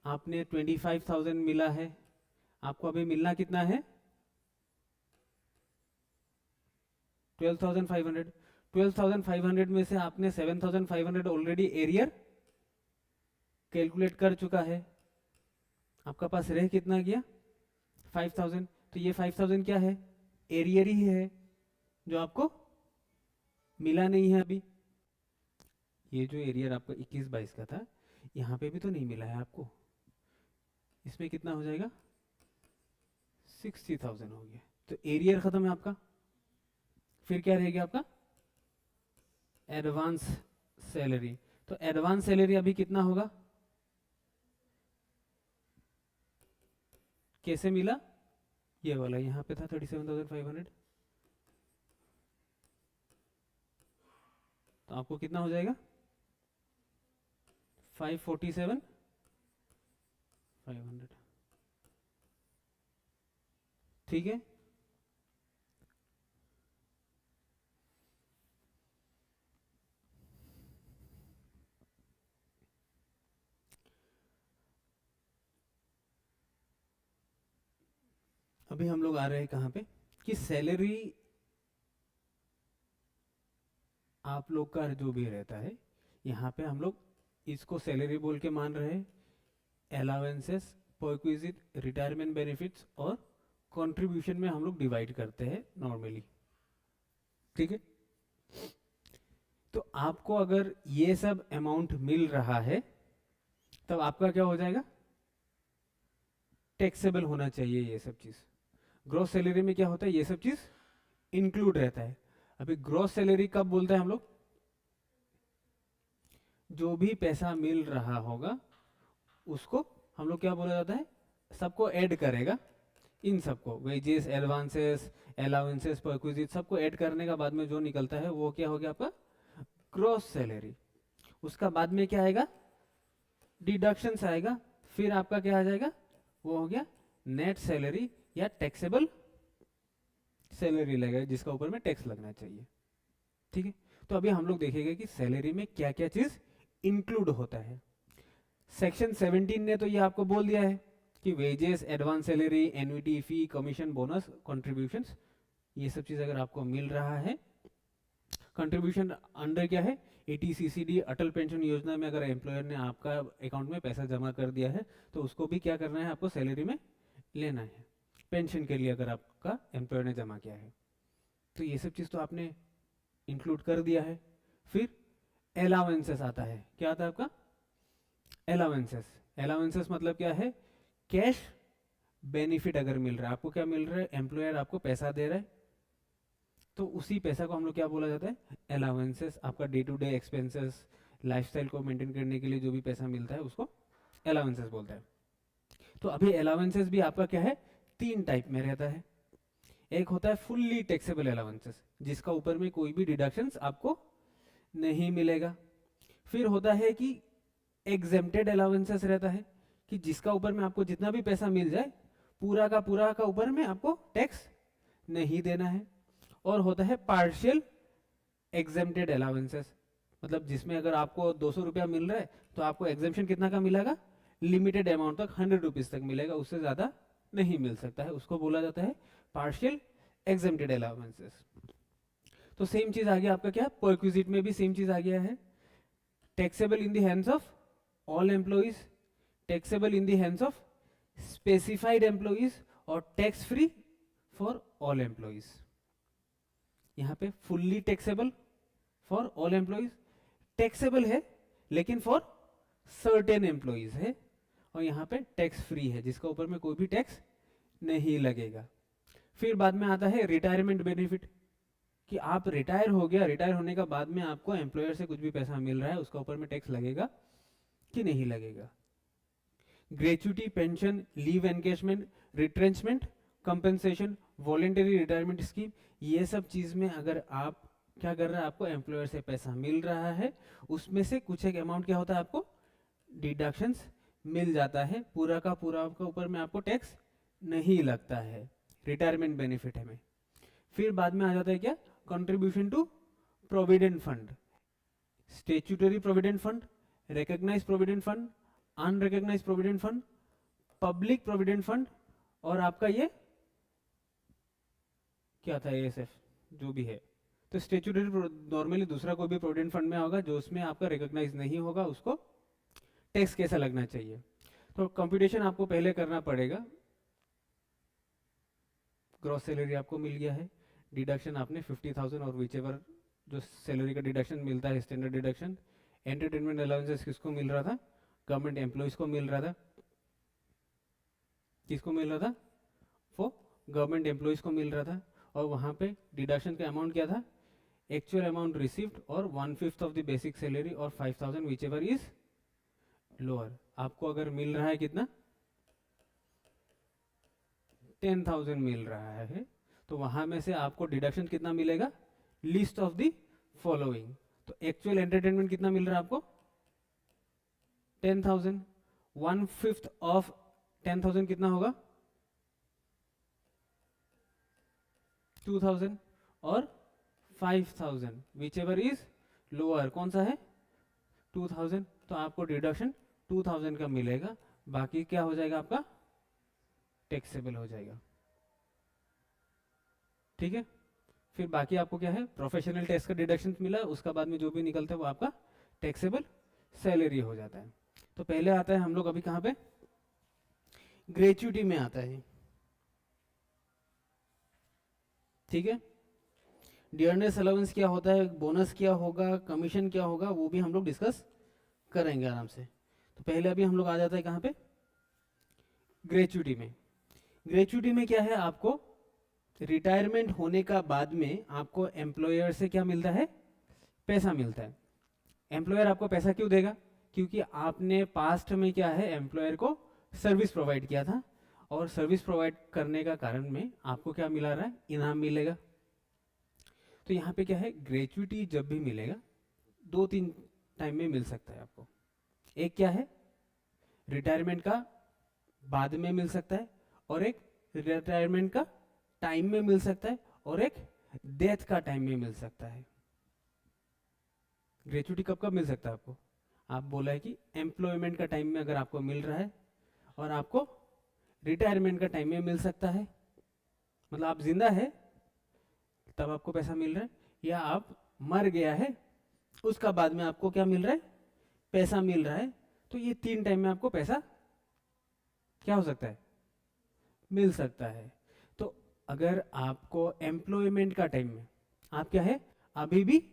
आपने 25,000 मिला है, आपको अभी मिलना कितना है 12,500। 12,500 में से आपने 7,500 ऑलरेडी एरियर कैलकुलेट कर चुका है। आपका पास रह कितना गया 5,000। तो ये 5,000 क्या है एरियर ही है जो आपको मिला नहीं है अभी। ये जो एरियर आपका 21-22 का था यहाँ पे भी तो नहीं मिला है आपको, इसमें कितना हो जाएगा 60,000 हो गया। तो एरियर खत्म है आपका। फिर क्या रहेगा आपका एडवांस सैलरी। तो एडवांस सैलरी अभी कितना होगा, कैसे मिला, ये वाला यहाँ पे था 37,500। तो आपको कितना हो जाएगा 547,500। ठीक है, अभी हम लोग आ रहे हैं कहाँ पे कि सैलरी आप लोग का जो भी रहता है, यहाँ पे हम लोग इसको सैलरी बोल के मान रहे हैं। अलाउंसेस, परक्विजिट, रिटायरमेंट बेनिफिट्स और कंट्रीब्यूशन में हम लोग डिवाइड करते हैं नॉर्मली। ठीक है, तो आपको अगर ये सब अमाउंट मिल रहा है तब आपका क्या हो जाएगा टैक्सेबल होना चाहिए ये सब चीज। ग्रॉस सैलरी में क्या होता है ये सब चीज इंक्लूड रहता है। अभी ग्रॉस सैलरी कब बोलते हैं हम लोग, जो भी पैसा मिल रहा होगा उसको हम लोग क्या बोला जाता है, सबको ऐड करेगा, इन सबको वेजेस, एडवांसेस, अलाउंसेस, परक्विजिट सबको ऐड करने का बाद में जो निकलता है वो क्या हो गया आपका ग्रॉस सैलरी। उसका बाद में क्या आएगा डिडक्शंस आएगा, फिर आपका क्या आ जाएगा वो हो गया नेट सैलरी या टैक्सेबल सैलरी लगेगा जिसका ऊपर में टैक्स लगना चाहिए। ठीक है, तो अभी हम लोग देखेंगे कि सैलरी में क्या क्या चीज इंक्लूड होता है। सेक्शन 17 ने तो ये आपको बोल दिया है कि वेजेस, एडवांस सैलरी, एन्युटी, फी, कमीशन, बोनस, कंट्रीब्यूशंस, ये सब चीज अगर आपको मिल रहा है, कंट्रीब्यूशन अंडर क्या है, ATCCD अटल पेंशन योजना में अगर एम्प्लॉयर ने आपका अकाउंट में पैसा जमा कर दिया है तो उसको भी क्या करना है, आपको सैलरी में लेना है। पेंशन के लिए अगर आपका एम्प्लॉयर ने जमा किया है तो ये सब चीज तो आपने इंक्लूड कर दिया है। फिर अलाउंसेस आता है, क्या आता है आपका, अलाउंसेस। अलाउंसेस मतलब क्या है, कैश बेनिफिट अगर मिल रहा है आपको, क्या मिल रहा है, एम्प्लॉयर आपको पैसा दे रहा है तो उसी पैसा को हम लोग क्या बोला जाता है, अलाउंसेस। आपका day to day expenses, lifestyle को मेंटेन करने के लिए जो भी पैसा मिलता है उसको अलाउंसेस बोलता है। तो अभी अलाउंसेस भी आपका क्या है, 3 टाइप में रहता है। एक होता है फुल्ली टैक्सेबल अलाउंसेस, जिसका ऊपर में कोई भी डिडक्शंस आपको नहीं मिलेगा। फिर होता है कि एग्जेम्प्टेड अलाउंसेस रहता है, कि जिसका ऊपर में आपको जितना भी पैसा मिल जाए पूरा का ऊपर में आपको टैक्स नहीं देना है। और होता है पार्शियल एग्जेम्प्टेड अलाउंसेस, मतलब जिसमें अगर आपको 200 रुपया मिल रहा है तो आपको एग्जेम्पशन कितना का मिलेगा, लिमिटेड अमाउंट तक, 100 रुपीज तक मिलेगा, उससे ज्यादा नहीं मिल सकता है, उसको बोला जाता है पार्शियल एग्जेम्प्टेड अलाउंसेस। तो सेम चीज आ गया आपका क्या, परक्विजिट में भी सेम चीज आ गया है, taxable in the hands of all employees, taxable in the hands of specified employees, और tax free for all employees. यहाँ पे fully taxable for all employees, taxable है लेकिन फॉर सर्टेन एम्प्लॉइज है, और यहाँ पे टैक्स फ्री है जिसका ऊपर में कोई भी टैक्स नहीं लगेगा। फिर बाद में आता है रिटायरमेंट बेनिफिट, कि आप रिटायर हो गया, रिटायर होने का बाद में आपको एम्प्लॉयर से कुछ भी पैसा मिल रहा है उसका ऊपर में टैक्स लगेगा कि नहीं लगेगा। Gratuity, pension, leave encashment, retrenchment, compensation, voluntary retirement scheme, ये सब चीज में अगर आप क्या कर रहे हैं, आपको एम्प्लॉयर से पैसा मिल रहा है, उसमें से कुछ एक अमाउंट क्या होता है, आपको डिडक्शंस मिल जाता है, पूरा का ऊपर में आपको टैक्स नहीं लगता है, रिटायरमेंट बेनिफिट है में। फिर बाद में आ जाता है क्या, contribution to provident fund, statutory provident fund, recognise provident fund, unrecognise provident fund, public provident fund, और आपका ये क्या था, ASF जो भी है। तो स्टेच्यूटरी नॉर्मली दूसरा कोई भी प्रोविडेंट फंड में होगा, जो उसमें आपका रिकॉग्नाइज नहीं होगा उसको टैक्स कैसा लगना चाहिए। तो कंप्यूटेशन आपको पहले करना पड़ेगा। ग्रॉस सैलरी आपको मिल गया है, डिडक्शन आपने 50,000 और विच एवर जो सैलरी का डिडक्शन मिलता है स्टैंडर्ड डिडक्शन। एंटरटेनमेंट अलाउंसेस किसको मिल रहा था, गवर्नमेंट एम्प्लॉइज को मिल रहा था, किसको मिल रहा था, वो गवर्नमेंट एम्प्लॉइज को मिल रहा था। और वहाँ पे डिडक्शन का अमाउंट क्या था, एक्चुअल अमाउंट रिसीव्ड और 1/5 ऑफ द बेसिक सैलरी और 5,000 विच एवर इज लोअर। आपको अगर मिल रहा है कितना, 10,000 मिल रहा है, तो वहां में से आपको डिडक्शन कितना मिलेगा, लिस्ट ऑफ द फॉलोइंग। तो एक्चुअल एंटरटेनमेंट कितना मिल रहा है आपको, 10,000, 1/5 ऑफ 10,000 कितना होगा, 2,000, और 5,000 विच एवर इज लोअर, कौन सा है 2,000, तो आपको डिडक्शन 2,000 का मिलेगा, बाकी क्या हो जाएगा आपका टैक्सेबल हो जाएगा। ठीक है, फिर बाकी आपको क्या है, प्रोफेशनल टैक्स का डिडक्शन मिला, उसका बाद में जो भी निकलता है वो आपका टैक्सेबल सैलरी हो जाता है। तो पहले आता है हम लोग अभी कहां पे, ग्रेच्युटी में आता है। ठीक है, डियरनेस अलाउंस क्या होता है, बोनस क्या होगा, कमीशन क्या होगा, वो भी हम लोग डिस्कस करेंगे आराम से। तो पहले अभी हम लोग आ जाता है कहां पे, ग्रेच्युटी में। ग्रेच्युटी में क्या है, आपको रिटायरमेंट होने का बाद में आपको एम्प्लॉयर से क्या मिलता है, पैसा मिलता है। एम्प्लॉयर आपको पैसा क्यों देगा, क्योंकि आपने पास्ट में क्या है, एम्प्लॉयर को सर्विस प्रोवाइड किया था, और सर्विस प्रोवाइड करने का कारण में आपको क्या मिला रहा है, इनाम मिलेगा। तो यहाँ पे क्या है, ग्रेच्युटी जब भी मिलेगा 2-3 टाइम में मिल सकता है आपको। एक क्या है, रिटायरमेंट का बाद में मिल सकता है, और एक रिटायरमेंट का टाइम में मिल सकता है, और एक डेथ का टाइम में मिल सकता है। ग्रेच्युटी कब कब मिल सकता है आपको, आप बोला है कि एम्प्लॉयमेंट का टाइम में अगर आपको मिल रहा है और आपको रिटायरमेंट का टाइम में मिल सकता है, मतलब आप जिंदा है तब आपको पैसा मिल रहा है, या आप मर गया है उसका बाद में आपको क्या मिल रहा है, पैसा मिल रहा है। तो ये 3 टाइम में आपको पैसा क्या हो सकता है, मिल सकता है। तो अगर आपको एम्प्लॉयमेंट का टाइम में आप क्या है, अभी भी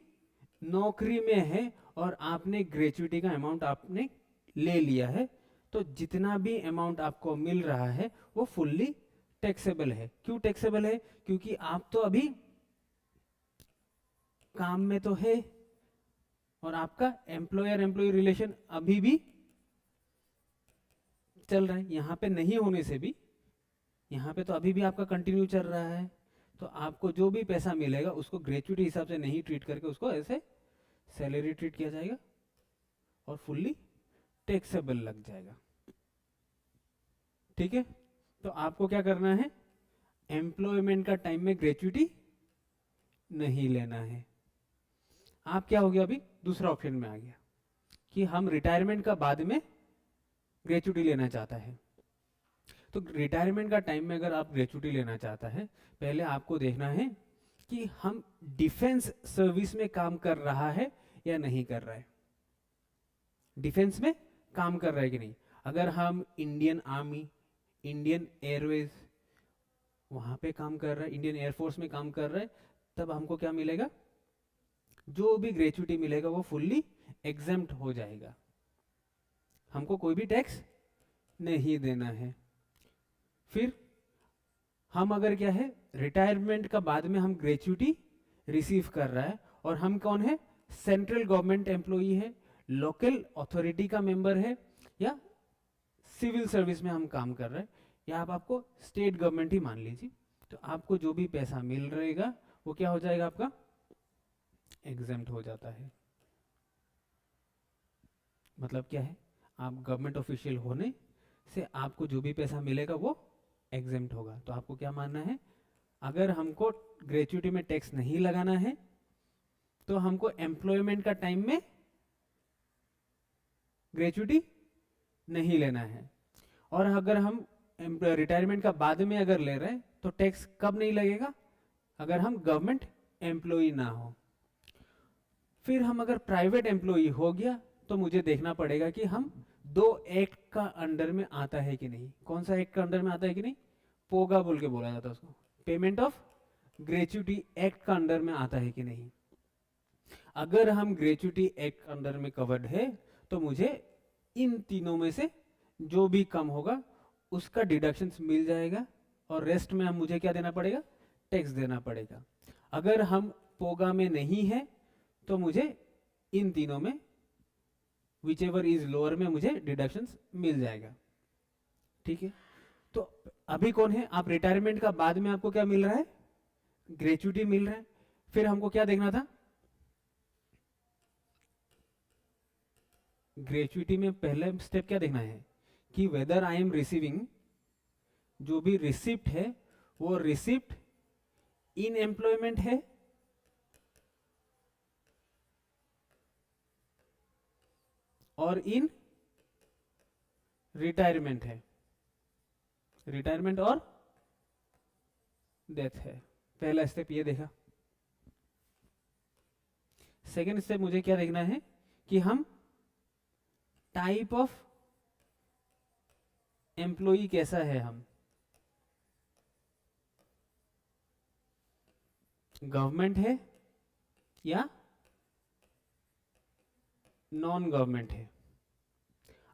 नौकरी में है और आपने ग्रेचुइटी का अमाउंट आपने ले लिया है, तो जितना भी अमाउंट आपको मिल रहा है वो फुल्ली टैक्सेबल है। क्यों टैक्सेबल है? क्योंकि आप तो अभी काम में तो है और आपका एम्प्लॉयर एम्प्लॉय रिलेशन अभी भी चल रहा है। यहाँ पे नहीं होने से भी, यहाँ पे तो अभी भी आपका कंटिन्यू चल रहा है, तो आपको जो भी पैसा मिलेगा उसको ग्रेचुइटी हिसाब से नहीं ट्रीट करके उसको ऐसे सैलरी ट्रीट किया जाएगा और फुल्ली टैक्सेबल लग जाएगा। ठीक है, तो आपको क्या करना है, एम्प्लॉयमेंट का टाइम में ग्रेचुइटी नहीं लेना है। आप क्या हो गया, अभी दूसरा ऑप्शन में आ गया कि हम रिटायरमेंट का बाद में ग्रेचुइटी लेना चाहता है। तो रिटायरमेंट का टाइम में अगर आप ग्रेचुइटी लेना चाहता है, पहले आपको देखना है कि हम डिफेंस सर्विस में काम कर रहा है या नहीं कर रहा है, डिफेंस में काम कर रहा है कि नहीं। अगर हम इंडियन आर्मी, इंडियन एयरवेज वहां पे काम कर रहा है, इंडियन एयरफोर्स में काम कर रहा है, तब हमको क्या मिलेगा, जो भी ग्रेचुइटी मिलेगा वो फुल्ली एग्जेम्प्ट हो जाएगा, हमको कोई भी टैक्स नहीं देना है। फिर हम अगर क्या है, रिटायरमेंट का बाद में हम ग्रेचुइटी रिसीव कर रहा है और हम कौन है, सेंट्रल गवर्नमेंट एम्प्लॉई है, लोकल अथॉरिटी का मेंबर है, या सिविल सर्विस में हम काम कर रहे हैं, या आप आपको स्टेट गवर्नमेंट ही मान लीजिए, तो आपको जो भी पैसा मिल रहेगा वो क्या हो जाएगा, आपका एग्जेम्प्ट हो जाता है। मतलब क्या है, आप गवर्नमेंट ऑफिशियल होने से आपको जो भी पैसा मिलेगा वो एग्जेम्प्ट होगा। तो आपको क्या मानना है, अगर हमको ग्रेचुइटी में टैक्स नहीं लगाना है तो हमको एम्प्लॉयमेंट का टाइम में ग्रेचुइटी नहीं लेना है, और अगर हम रिटायरमेंट का बाद में अगर ले रहे हैं तो टैक्स कब नहीं लगेगा, अगर हम गवर्नमेंट एम्प्लॉई ना हो। फिर हम अगर प्राइवेट एम्प्लॉई हो गया तो मुझे देखना पड़ेगा कि हम 2 एक्ट का अंडर में आता है कि नहीं। कौन सा एक्ट का अंडर में आता है कि नहीं, पोगा बोल के बोला जाता है उसको, पेमेंट ऑफ ग्रेचुइटी एक्ट का अंडर में आता है कि नहीं। अगर हम ग्रेचुइटी एक्ट अंडर में कवर्ड है तो मुझे इन तीनों में से जो भी कम होगा उसका डिडक्शंस मिल जाएगा, और रेस्ट में हम मुझे क्या देना पड़ेगा, टैक्स देना पड़ेगा। अगर हम पोगा में नहीं है तो मुझे इन तीनों में whichever इज लोअर में मुझे डिडक्शंस मिल जाएगा। ठीक है, तो अभी कौन है, आप रिटायरमेंट का बाद में आपको क्या मिल रहा है, ग्रेचुइटी मिल रहा है। फिर हमको क्या देखना था, ग्रेचुइटी में पहले स्टेप क्या देखना है कि वेदर आई एम रिसीविंग, जो भी रिसिप्ट है वो रिसिप्ट इन एम्प्लॉयमेंट है और इन रिटायरमेंट है, रिटायरमेंट और डेथ है। पहला स्टेप ये देखा। सेकेंड स्टेप मुझे क्या देखना है कि हम टाइप ऑफ एम्प्लॉई कैसा है, हम गवर्नमेंट है या नॉन गवर्नमेंट है।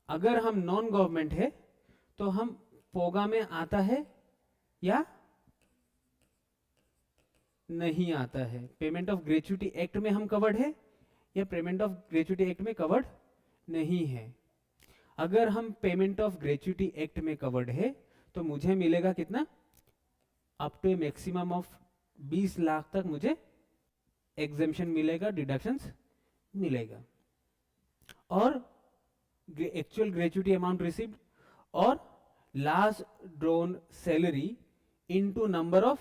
अगर हम नॉन गवर्नमेंट है तो हम पोगा में आता है या नहीं आता है, पेमेंट ऑफ ग्रेचुइटी एक्ट में हम कवर्ड है या पेमेंट ऑफ ग्रेचुइटी एक्ट में कवर्ड नहीं है। अगर हम पेमेंट ऑफ ग्रेचुइटी एक्ट में कवर्ड है तो मुझे मिलेगा कितना, up to a maximum of 20 lakh तक मुझे एग्जेम्पशन मिलेगा, डिडक्शंस मिलेगा, और एक्चुअल ग्रेचुइटी अमाउंट रिसीव्ड और last drawn salary into number of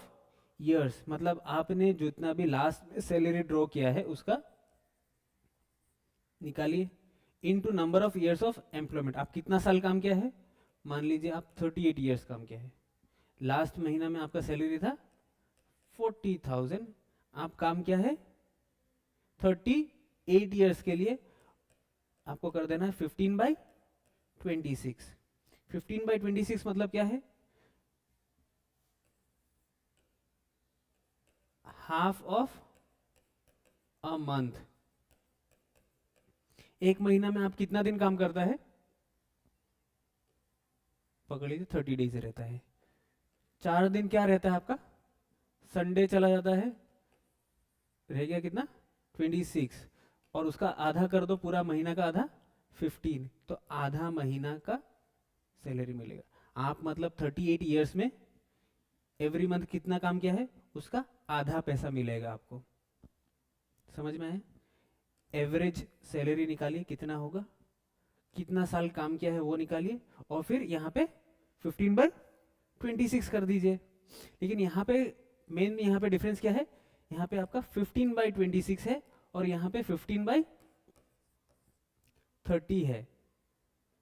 years, मतलब आपने जितना भी लास्ट में सैलरी ड्रॉ किया है उसका निकालिए into number of years of employment. आप कितना साल काम किया है, मान लीजिए आप 38 ईयर्स काम किया है, लास्ट महीना में आपका सैलरी था 40,000, आप काम किया है 38 ईयर्स के लिए, आपको कर देना है 15/26। 15/26 मतलब क्या है, हाफ ऑफ अ मंथ। एक महीना में आप कितना दिन काम करता है, पकड़ लीजिए 30 डेज रहता है, 4 दिन क्या रहता है आपका, संडे चला जाता है, रह गया कितना 26, और उसका आधा कर दो, पूरा महीना का आधा 15, तो आधा महीना का सैलरी मिलेगा। आप मतलब 38 ईयर्स में एवरी मंथ कितना काम किया है, उसका आधा पैसा मिलेगा आपको। समझ में आए? एवरेज सैलरी निकालिए कितना होगा, कितना साल काम किया है वो निकालिए, और फिर यहाँ पे 15/26 कर दीजिए। लेकिन यहाँ पे मेन यहाँ पे डिफरेंस क्या है, यहाँ पे आपका 15/26 है और यहाँ पे 15/30 है,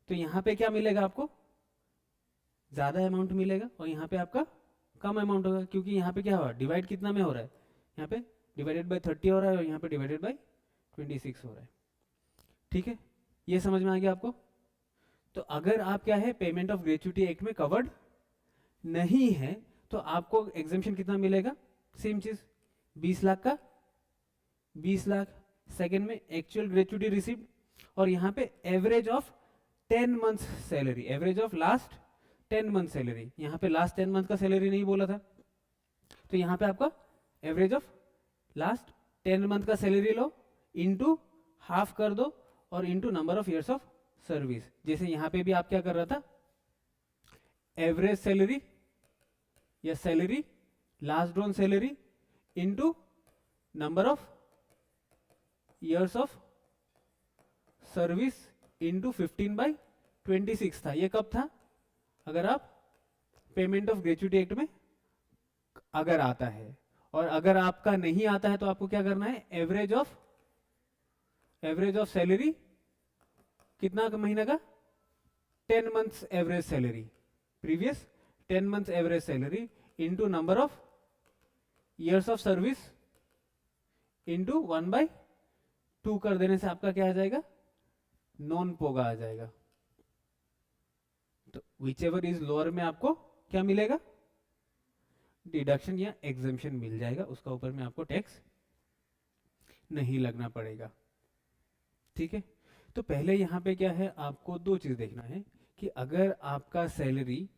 तो यहाँ पे क्या मिलेगा आपको, ज्यादा अमाउंट मिलेगा, और यहाँ पे आपका कम अमाउंट होगा, क्योंकि यहाँ पे क्या हुआ, डिवाइड कितना में हो रहा है, यहाँ पे डिवाइडेड बाय 30 हो रहा है और यहाँ पे डिवाइडेड बाय 26 हो रहा है। ठीक है, ये समझ में आ गया आपको? तो अगर आप क्या है, पेमेंट ऑफ ग्रेच्युटी एक्ट में कवर्ड नहीं है, तो आपको एग्जेम्पशन कितना मिलेगा, सेम चीज 20 लाख का 20 लाख। सेकेंड में एक्चुअल ग्रेच्युटी रिसीव्ड, और यहाँ पे average of 10 months salary, average of last 10 month salary, यहाँ पे लास्ट 10 मंथ का सैलरी नहीं बोला था, तो यहाँ पे आपका एवरेज ऑफ लास्ट 10 मंथ का सैलरी लो, इनटू हाफ कर दो, और into number of years of service. जैसे यहाँ पे भी आप क्या कर रहा था, एवरेज सैलरी या salary last drawn salary into number of years of service into 15/26 था। ये कब था, अगर आप पेमेंट ऑफ ग्रेच्युटी एक्ट में अगर आता है, और अगर आपका नहीं आता है तो आपको क्या करना है, एवरेज ऑफ सैलरी कितना का महीना का, 10 months average salary, previous 10 months average salary into number of years of service into 1/2 कर देने से आपका क्या आ जाएगा, नॉन पोगा आ जाएगा। तो विच एवर इज लोअर में आपको क्या मिलेगा, डिडक्शन या एग्जेम्पशन मिल जाएगा, उसका ऊपर में आपको टैक्स नहीं लगना पड़ेगा। ठीक है, तो पहले यहाँ पे क्या है, आपको दो चीज देखना है कि अगर आपका सैलरी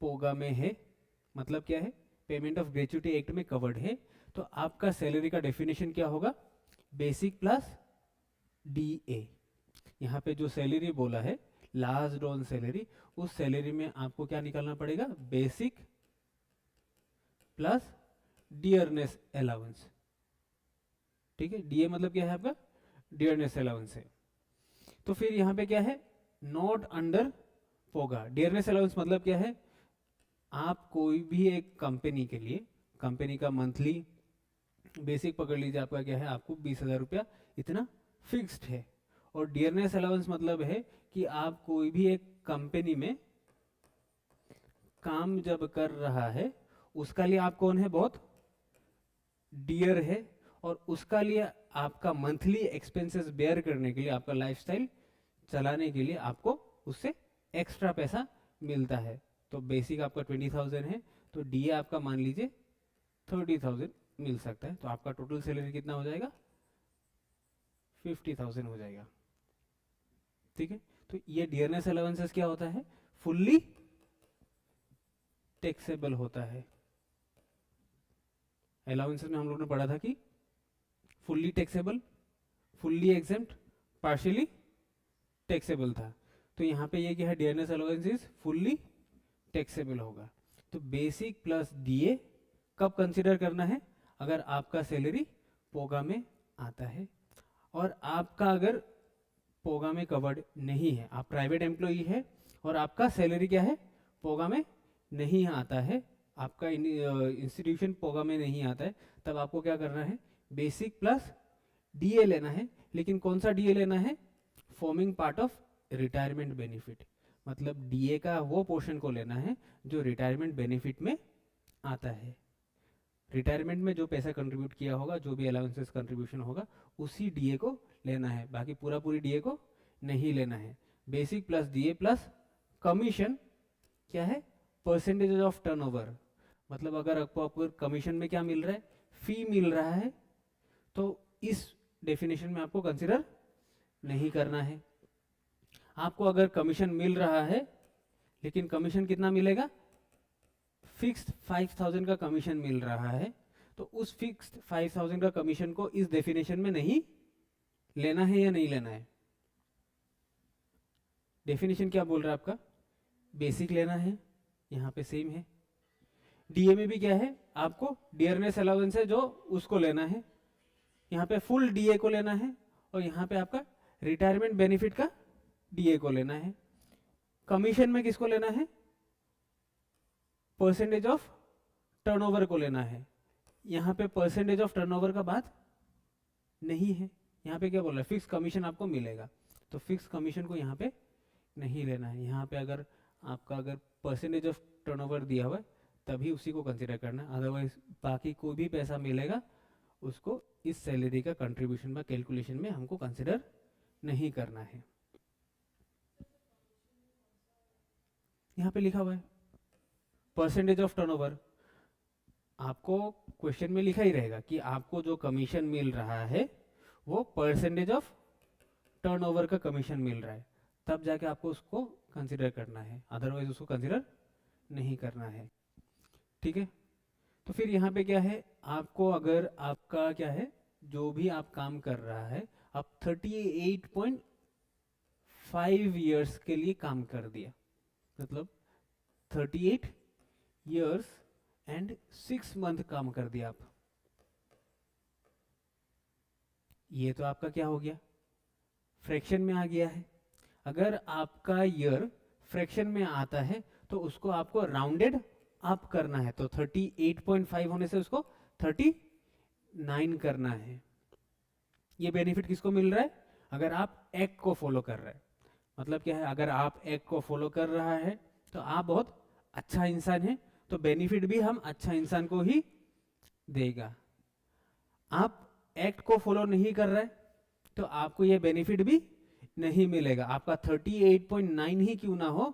पोगा में है, मतलब क्या है, पेमेंट ऑफ ग्रेच्युटी एक्ट में कवर्ड है, तो आपका सैलरी का डेफिनेशन क्या होगा, बेसिक प्लस डीए। यहाँ पे जो सैलरी बोला है लास्ट ड्रॉन सैलरी, उस सैलरी में आपको क्या निकालना पड़ेगा, बेसिक प्लस डियरनेस अलाउंस। ठीक है, डीए मतलब क्या है आपका, डियरनेस अलाउंस है। तो फिर यहाँ पे क्या है, नॉट अंडर पोगा। डियरनेस अलाउंस मतलब क्या है, आप कोई भी एक कंपनी के लिए, कंपनी का मंथली बेसिक पकड़ लीजिए, आपका क्या है, आपको 20,000 रुपया इतना फिक्स्ड है। और डियरनेस अलाउंस मतलब है कि आप कोई भी एक कंपनी में काम जब कर रहा है, उसका लिए आप कौन है, बहुत डियर है, और उसका लिए आपका मंथली एक्सपेंसेस बेयर करने के लिए, आपका लाइफस्टाइल चलाने के लिए आपको उससे एक्स्ट्रा पैसा मिलता है। तो बेसिक आपका 20,000 है, तो डीए आपका मान लीजिए 30,000 मिल सकता है, तो आपका टोटल सैलरी कितना हो जाएगा, 50,000 हो जाएगा। ठीक है, तो ये डियरनेस अलाउंसेस क्या होता है, फुल्ली टैक्सेबल होता है। अलाउंसेस में हम लोग ने पढ़ा था कि fully taxable, fully exempt, partially taxable था। तो यहाँ पे ये क्या है, डियरनेस अलाउंसेस फुल्ली टैक्सेबल होगा। तो बेसिक प्लस डीए कब कंसीडर करना है, अगर आपका सैलरी पोगा में आता है, और आपका अगर पोगा में कवर्ड नहीं है, आप प्राइवेट एम्प्लॉई है और आपका सैलरी क्या है, पोगा में नहीं आता है, आपका इंस्टीट्यूशन पोगा में नहीं आता है, तब आपको क्या करना है, बेसिक प्लस डीए लेना है। लेकिन कौन सा डीए लेना है, forming part of retirement benefit, मतलब डीए का वो पोर्शन को लेना है जो रिटायरमेंट बेनिफिट में आता है। रिटायरमेंट में जो पैसा कंट्रीब्यूट किया होगा, जो भी अलाउंसेस कंट्रीब्यूशन होगा, उसी डीए को लेना है, बाकी पूरा पूरी डीए को नहीं लेना है। Basic plus DA plus commission क्या है, परसेंटेज ऑफ टर्नओवर, मतलब अगर आपको कमीशन में क्या मिल रहा है, फी मिल रहा है, तो इस डेफिनेशन में आपको कंसिडर नहीं करना है। आपको अगर कमीशन मिल रहा है, लेकिन कमीशन कितना मिलेगा, फिक्स्ड 5000 का कमीशन मिल रहा है, तो उस फिक्स्ड 5000 का कमीशन को इस डेफिनेशन में नहीं लेना है या नहीं लेना है। डेफिनेशन क्या बोल रहा है आपका, बेसिक लेना है, यहाँ पे सेम है। डीए में भी क्या है, आपको डियरनेस अलाउंस है जो उसको लेना है, यहाँ पे फुल डीए को लेना है, और यहाँ पे आपका रिटायरमेंट बेनिफिट का डीए को लेना है। कमीशन में किसको लेना है, परसेंटेज ऑफ टर्नओवर को लेना है। यहाँ पे परसेंटेज ऑफ टर्नओवर का बात नहीं है, यहाँ पे क्या बोल रहा है, फिक्स कमीशन आपको मिलेगा, तो फिक्स कमीशन को यहाँ पे नहीं लेना है। यहाँ पे अगर आपका अगर परसेंटेज ऑफ टर्नओवर दिया हुआ है तभी उसी को कंसिडर करना है, अदरवाइज बाकी कोई भी पैसा मिलेगा उसको इस सैलरी का कंट्रीब्यूशन में कैलकुलेशन में हमको कंसिडर नहीं करना है। यहाँ पे लिखा हुआ है परसेंटेज ऑफ टर्नओवर, आपको क्वेश्चन में लिखा ही रहेगा कि आपको जो कमीशन मिल रहा है वो परसेंटेज ऑफ टर्नओवर का कमीशन मिल रहा है, तब जाके आपको उसको कंसिडर करना है, अदरवाइज उसको कंसिडर नहीं करना है। ठीक है, तो फिर यहाँ पे क्या है, आपको अगर आपका क्या है, जो भी आप काम कर रहा है, आप 38.5 ईयर्स के लिए काम कर दिया, मतलब 38 ईयर्स एंड 6 मंथ काम कर दिया आप, ये तो आपका क्या हो गया, फ्रैक्शन में आ गया है। अगर आपका ईयर फ्रैक्शन में आता है तो उसको आपको राउंडेड अप करना है, तो 38.5 होने से उसको 39 करना है। ये बेनिफिट किसको मिल रहा है, अगर आप एक्ट को फॉलो कर रहे हैं, मतलब क्या है, अगर आप एक्ट को फॉलो कर रहा है तो आप बहुत अच्छा इंसान है, तो बेनिफिट भी हम अच्छा इंसान को ही देगा। आप एक्ट को फॉलो नहीं कर रहे तो आपको ये बेनिफिट भी नहीं मिलेगा, आपका 38.9 ही क्यों ना हो,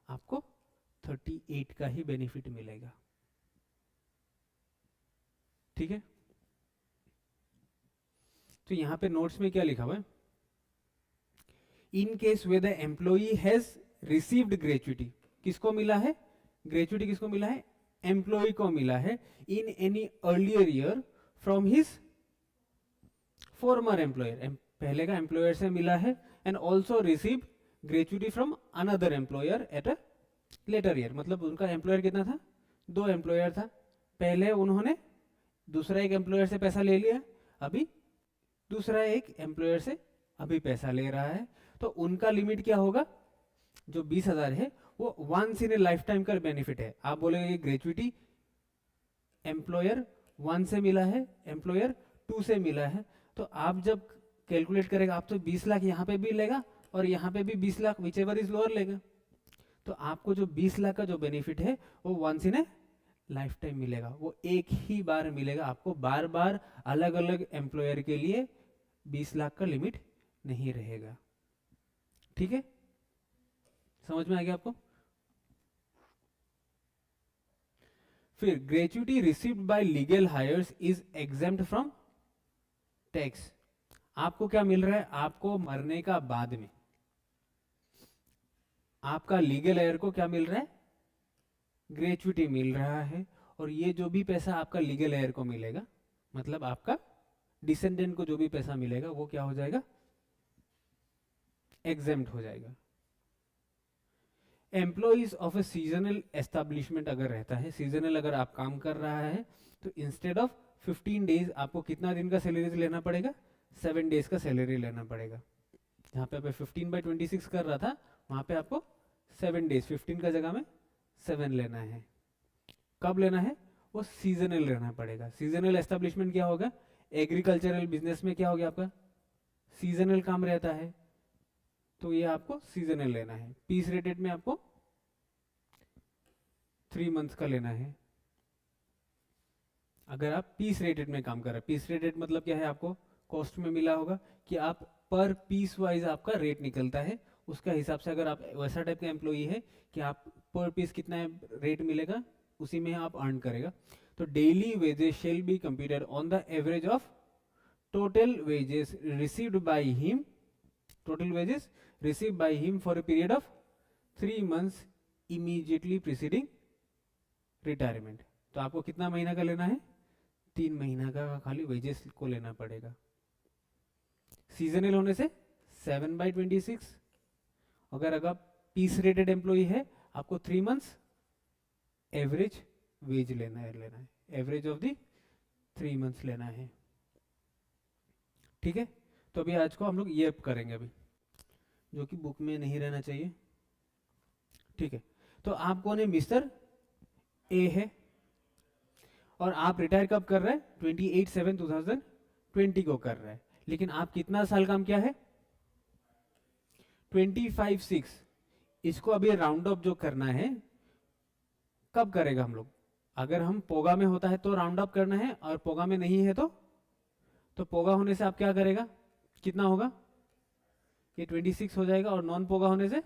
आपको 38 का ही बेनिफिट मिलेगा। ठीक है, तो यहां पे नोट्स में क्या लिखा हुआ है, in case way the employee has received gratuity, किसको मिला है, ग्रेचुटी किसको मिला है, एम्प्लॉई को मिला है, in any earlier year from his former employer, पहले का एम्प्लॉयर से मिला है, and also receive gratuity from another employer at a later year, मतलब उनका एम्प्लॉयर कितना था, 2 एम्प्लॉयर था, पहले उन्होंने दूसरा एक एम्प्लॉयर से पैसा ले लिया, अभी दूसरा एक एम्प्लॉयर से अभी पैसा ले रहा है, तो उनका लिमिट क्या होगा, जो 20,000 है वो once in a lifetime का बेनिफिट है। आप बोलेंगे ग्रेचुटी एम्प्लॉयर 1 से मिला है, एम्प्लॉयर 2 से मिला है, तो आप जब कैलकुलेट करेगा आप तो 20 लाख यहाँ पे भी लेगा और यहाँ पे भी 20 lakh, which ever is lower लेगा, तो आपको जो 20 लाख का जो बेनिफिट है वो once in a lifetime मिलेगा, वो एक ही बार मिलेगा, आपको बार बार अलग अलग एम्प्लॉयर के लिए 20 लाख का लिमिट नहीं रहेगा। ठीक है, समझ में आ गया आपको। फिर gratuity received by legal heirs is exempt from tax, आपको क्या मिल रहा है, आपको मरने का बाद में आपका लीगल हायर को क्या मिल रहा है, ग्रेचुटी मिल रहा है, और ये जो भी पैसा आपका लीगल हायर को मिलेगा, मतलब आपका डिसेंडेंट को जो भी पैसा मिलेगा वो क्या हो जाएगा, एग्जेम्प्ट हो जाएगा। Employees of a seasonal establishment अगर रहता है, सीजनल अगर आप काम कर रहा है, तो इंस्टेड ऑफ 15 डेज आपको कितना दिन का सैलरी लेना पड़ेगा, 7 डेज का सैलरी लेना पड़ेगा। जहाँ पे 15/26 कर रहा था वहां पे आपको 7 डेज, 15 का जगह में 7 लेना है। कब लेना है, वो सीजनल रहना पड़ेगा। सीजनल एस्टेब्लिशमेंट क्या होगा, एग्रीकल्चरल बिजनेस में क्या हो गया आपका, सीजनल काम रहता है, तो ये आपको सीजनल लेना है। पीस रेटेड में आपको 3 मंथ्स का लेना है। अगर आप पीस रेटेड में काम कर रहे हैं, पीस रेटेड मतलब क्या है, आपको कॉस्ट में मिला होगा कि आप पर पीस वाइज आपका रेट निकलता है, उसका हिसाब से अगर आप वैसा टाइप का एम्प्लॉई है कि आप पर पीस कितना रेट मिलेगा उसी में आप अर्न करेगा। तो daily wages shall be computed on the average of total wages received by him, total wages received by him for a period of 3 months immediately preceding retirement. तो आपको कितना महीना का लेना है, 3 महीना का खाली वेजेस को लेना पड़ेगा। सीजनल होने से 7/26। अगर पीस रेटेड एम्प्लॉई है आपको 3 मंथ्स एवरेज वेज लेना है, एवरेज ऑफ दी 3 मंथ्स लेना है। ठीक है, तो अभी आज को हम लोग ये करेंगे अभी, जो कि बुक में नहीं रहना चाहिए। ठीक है, तो आप कौन है, मिस्टर ए है, और आप रिटायर कब कर रहे हैं, 28/7/2020 को कर रहे हैं। लेकिन आप कितना साल काम किया है, 25/6। इसको अभी राउंड अप जो करना है, कब करेगा हम लोग, अगर हम पोगा में होता है तो राउंड अप करना है, और पोगा में नहीं है तो पोगा होने से आप क्या करेगा, कितना होगा, ये 26 हो जाएगा, और नॉन पोगा होने से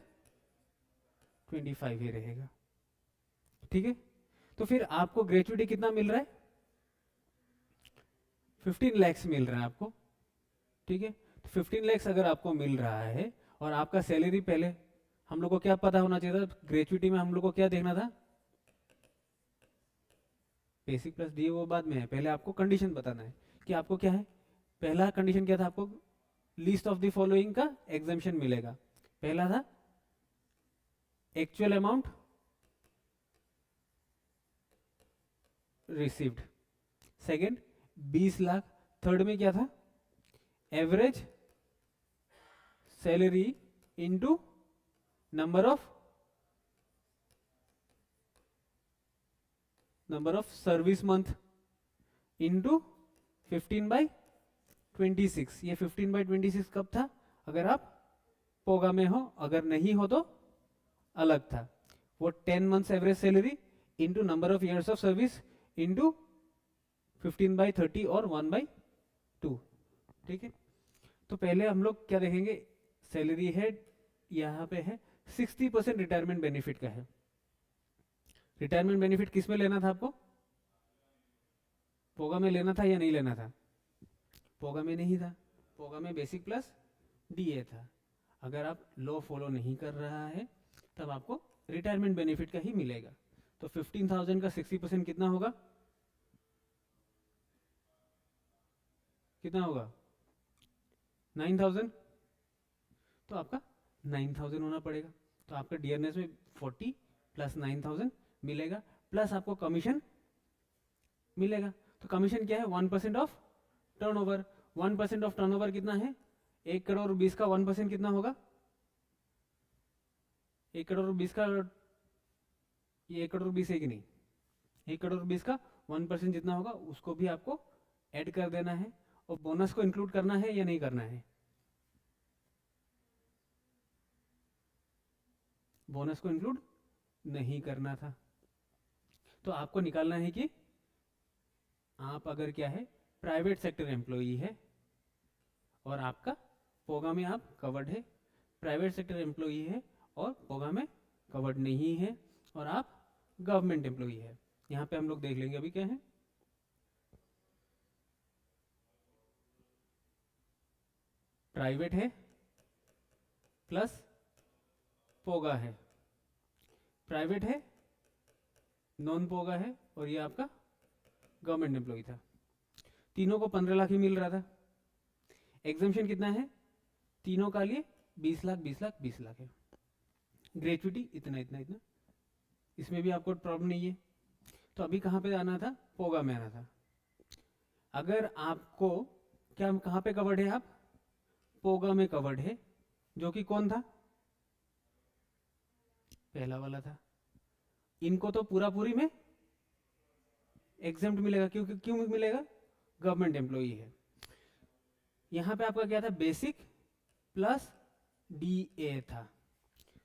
25 ही रहेगा। ठीक है, तो फिर आपको ग्रेचुइटी कितना मिल रहा है, 15 lakhs मिल रहा है आपको। ठीक है, तो 15 lakhs अगर आपको मिल रहा है, और आपका सैलरी पहले हम लोग को क्या पता होना चाहिए था, ग्रेचुइटी में हम लोग को क्या देखना था, बेसिक प्लस दिए वो बाद में है, पहले आपको कंडीशन बताना है कि आपको क्या है। पहला कंडीशन क्या था, आपको लिस्ट ऑफ द फॉलोइंग का एग्जाम्पशन मिलेगा। पहला था actual amount received, second 20 lakh, third में क्या था, average salary into number of service month into 15/26। ये 15/26 कब था, अगर आप पोगा में हो, अगर नहीं हो तो अलग था। वो 10 months average salary into number of years of service into 15/30 और 1/2। ठीक है, तो पहले हम लोग क्या देखेंगे, सैलरी है, यहाँ पे है 60% रिटायरमेंट बेनिफिट का है। रिटायरमेंट बेनिफिट किस में लेना था आपको, पोगा में लेना था या नहीं लेना था, पोगा में नहीं था, पोगा में बेसिक प्लस डीए था। अगर आप लॉ फॉलो नहीं कर रहा है तब आपको रिटायरमेंट बेनिफिट का ही मिलेगा। तो 15,000 का 60% कितना होगा, कितना होगा, 9,000। तो आपका 9,000 होना पड़ेगा। तो आपका डियरनेस में 40 प्लस 9,000 मिलेगा, प्लस आपको कमीशन मिलेगा। तो कमीशन क्या है, 1% ऑफ टर्नओवर। 1% ऑफ टर्नओवर कितना है, 1 करोड़ 20 का 1% कितना होगा, 1 करोड़ 20 का, ये 1 करोड़ 20 है कि नहीं, 1 करोड़ 20 का 1% जितना होगा उसको भी आपको ऐड कर देना है, और बोनस को इंक्लूड करना है या नहीं करना है, बोनस को इंक्लूड नहीं करना था। तो आपको निकालना है कि आप अगर क्या है, प्राइवेट सेक्टर एम्प्लॉई है और आपका पोगा में आप कवर्ड है, प्राइवेट सेक्टर एम्प्लॉई है और पोगा में कवर्ड नहीं है, और आप गवर्नमेंट एम्प्लॉई है। यहाँ पे हम लोग देख लेंगे अभी क्या है, प्राइवेट है प्लस पोगा है, प्राइवेट है, नॉन पोगा है, और ये आपका गवर्नमेंट एम्प्लॉई था। तीनों को 15 लाख ही मिल रहा था। एग्जाम्पशन कितना है, तीनों का लिए 20 लाख 20 लाख 20 लाख है। ग्रेचुइटी इतना इतना इतना, इसमें भी आपको प्रॉब्लम नहीं है। तो अभी कहाँ पे आना था, पोगा में आना था। अगर आपको क्या, कहाँ पे कवर्ड है आप, पोगा में कवर्ड है, जो कि कौन था, पहला वाला था। इनको तो पूरा पूरी में एग्जाम्प्ट मिलेगा, क्योंकि क्यों मिलेगा, गवर्नमेंट एम्प्लॉई है। यहाँ पे आपका क्या था, बेसिक प्लस डी ए था,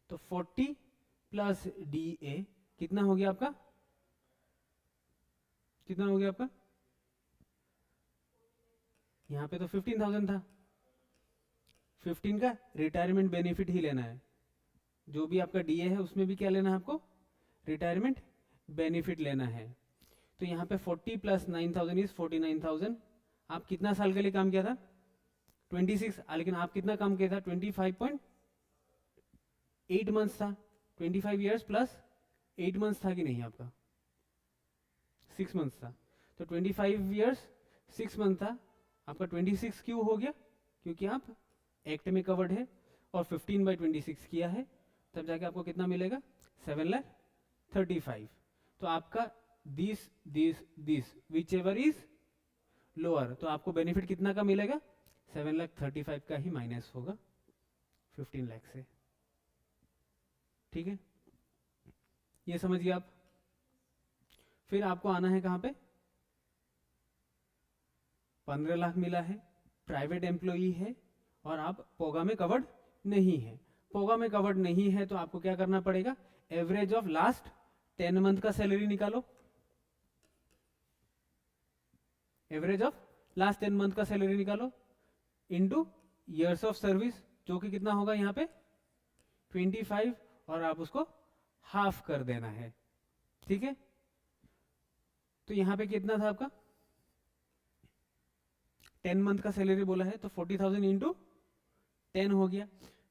तो 40 प्लस डी ए कितना हो गया आपका, कितना हो गया आपका, यहाँ पे तो 15,000 था, 15 का रिटायरमेंट बेनिफिट ही लेना है, जो भी आपका डीए है उसमें भी क्या लेना है आपको, रिटायरमेंट बेनिफिट लेना है। तो यहाँ पे 40 प्लस 9,000 इज 49,000। आप कितना साल के लिए काम किया था, 26, लेकिन आप कितना काम किया था, 25.8 मंथ्स था, 25 ईयर्स प्लस 8 मंथ्स था कि नहीं आपका, 6 मंथ्स था, तो 25 ईयर्स 6 मंथ था आपका। 26 क्यों हो गया, क्योंकि आप एक्ट में कवर्ड है और 15/26 किया है, तब जाके आपको कितना मिलेगा, 7,35,000। तो आपका this which ever is lower, तो आपको बेनिफिट कितना का मिलेगा, 7,35,000 का ही माइनस होगा 15 लाख से। ठीक है, ये समझिए आप। फिर आपको आना है कहां पे, 15 लाख मिला है, प्राइवेट एम्प्लॉई है और आप पोगा में कवर्ड नहीं है। पोगा में कवर्ड नहीं है तो आपको क्या करना पड़ेगा, एवरेज ऑफ लास्ट 10 मंथ का सैलरी निकालो, एवरेज ऑफ लास्ट 10 मंथ का सैलरी निकालो इनटू इयर्स ऑफ सर्विस, जो कि कितना होगा यहाँ पे 25, और आप उसको हाफ कर देना है। ठीक है, तो यहाँ पे कितना था आपका, 10 मंथ का सैलरी बोला है, तो 40,000 इंटू 10 हो गया।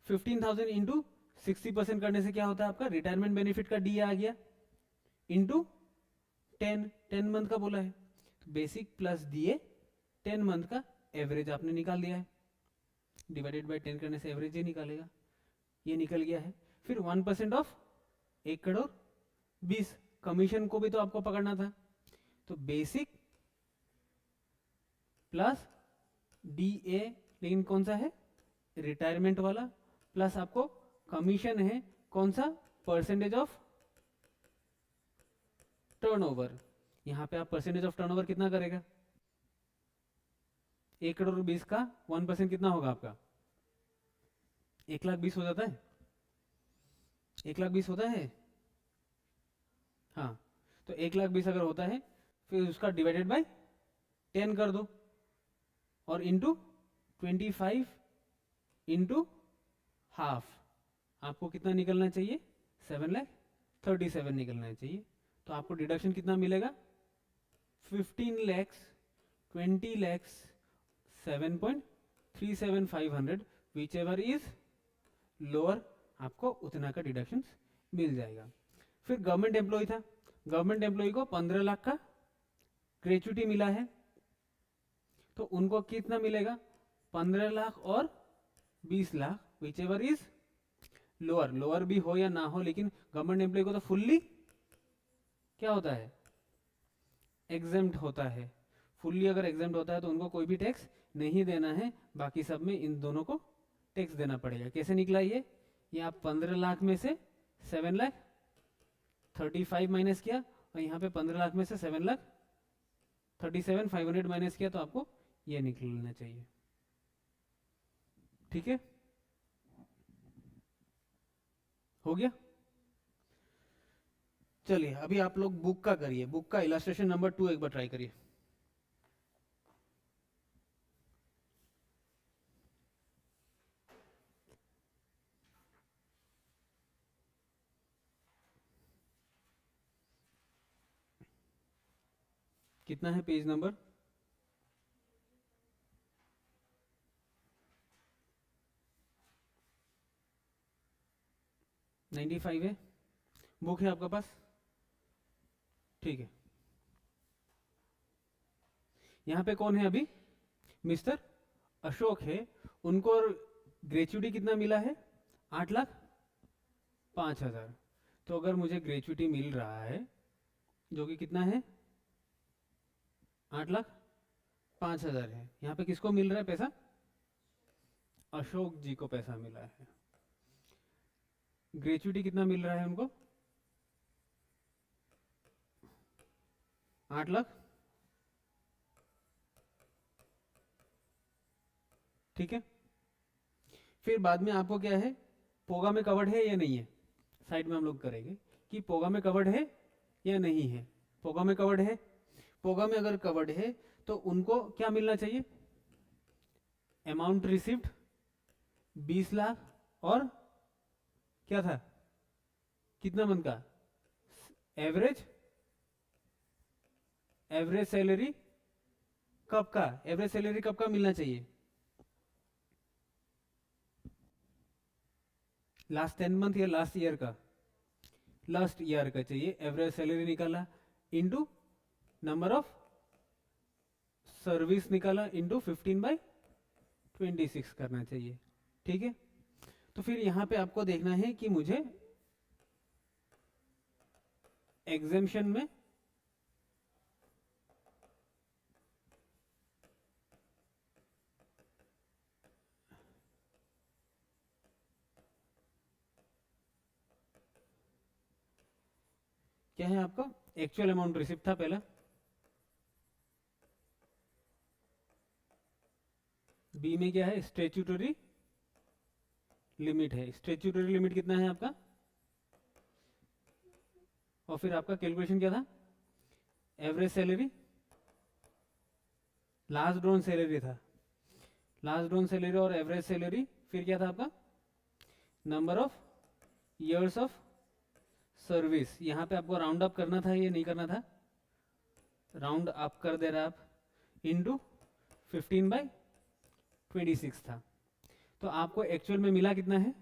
15,000 इंटू 60% करने से क्या होता है आपका, रिटायरमेंट बेनिफिट का डी आ गया, इंटू 10 मंथ का बोला है, बेसिक प्लस डीए 10 मंथ का एवरेज आपने निकाल दिया है, डिवाइडेड बाय 10 करने से एवरेज ही निकालेगा, ये निकल गया है। फिर 1% ऑफ 1,20,00,000 कमीशन को भी तो आपको पकड़ना था, तो बेसिक प्लस डीए, लेकिन कौन सा है, रिटायरमेंट वाला, प्लस आपको कमीशन है कौन सा, परसेंटेज ऑफ टर्नओवर। यहां पे आप परसेंटेज ऑफ टर्नओवर कितना करेगा, 1,20,00,000 का 1% कितना होगा आपका, 1,20,000 हो जाता है, 1,20,000 होता है, हाँ, तो 1,20,000 अगर होता है फिर उसका डिवाइडेड बाय 10 कर दो और इंटू 25 इंटू हाफ, आपको कितना निकलना चाहिए, 7,37,000 निकलना चाहिए। तो आपको डिडक्शन कितना मिलेगा, 15 lakhs, 20 lakhs, 7,37,500, which ever is lower, आपको उतना का डिडक्शन मिल जाएगा। फिर गवर्नमेंट एम्प्लॉय था, गवर्नमेंट एम्प्लॉय को 15 लाख का ग्रेचुटी मिला है, तो उनको कितना मिलेगा, 15 लाख और 20 lakh, which ever is lower, lower भी हो या ना हो, लेकिन गवर्नमेंट एम्प्लॉय को तो फुल्ली क्या होता है, एग्जेम्प्ट होता है। फुल्ली अगर एग्जेम्प्ट होता है तो उनको कोई भी टैक्स नहीं देना है, बाकी सब में इन दोनों को टैक्स देना पड़ेगा। कैसे निकला ये आप 15 लाख में से 7,35,000 माइनस किया, और यहाँ पे 15 लाख में से 7,37,500 माइनस किया, तो आपको ये निकलना चाहिए। ठीक है, हो गया। चलिए अभी आप लोग बुक का करिए, बुक का इलस्ट्रेशन नंबर 2 एक बार ट्राई करिए। कितना है पेज नंबर, नाइन्टी 95 है, बुक है आपका पास, ठीक है। यहाँ पे कौन है अभी, मिस्टर अशोक है, उनको ग्रेचुटी कितना मिला है, 8,05,000। तो अगर मुझे ग्रेचुटी मिल रहा है जो कि कितना है, 8,05,000 है, यहाँ पे किसको मिल रहा है पैसा, अशोक जी को पैसा मिला है। ग्रेचुटी कितना मिल रहा है उनको, 8 लाख, ठीक है। फिर बाद में आपको क्या है, पोगा में कवर्ड है या नहीं है, साइड में हम लोग करेंगे कि पोगा में कवर्ड है या नहीं है। पोगा में कवर्ड है, पोगा में अगर कवर्ड है तो उनको क्या मिलना चाहिए, अमाउंट रिसिव्ड 20 लाख और क्या था, कितना मंथ का, एवरेज सैलरी कब का, एवरेज सैलरी कब का मिलना चाहिए, लास्ट 10 मंथ या लास्ट ईयर का, लास्ट ईयर का चाहिए। एवरेज सैलरी निकाला इनटू नंबर ऑफ सर्विस निकाला इनटू 15/26 करना चाहिए। ठीक है, तो फिर यहां पे आपको देखना है कि मुझे एग्जेम्पशन में क्या है, आपका एक्चुअल अमाउंट रिसिप्ट था पहला, बी में क्या है, स्टैट्यूटरी लिमिट है। स्टैट्यूटरी लिमिट कितना है आपका, और फिर आपका कैलकुलेशन क्या था, average salary, last drawn salary था, लास्ट ड्रॉन सैलरी और एवरेज सैलरी, फिर क्या था आपका number of years of service. यहां पे आपको राउंड अप करना था या नहीं करना था, राउंड अप कर दे रहा आप, इनटू 15/26 था। तो आपको एक्चुअल में मिला कितना है,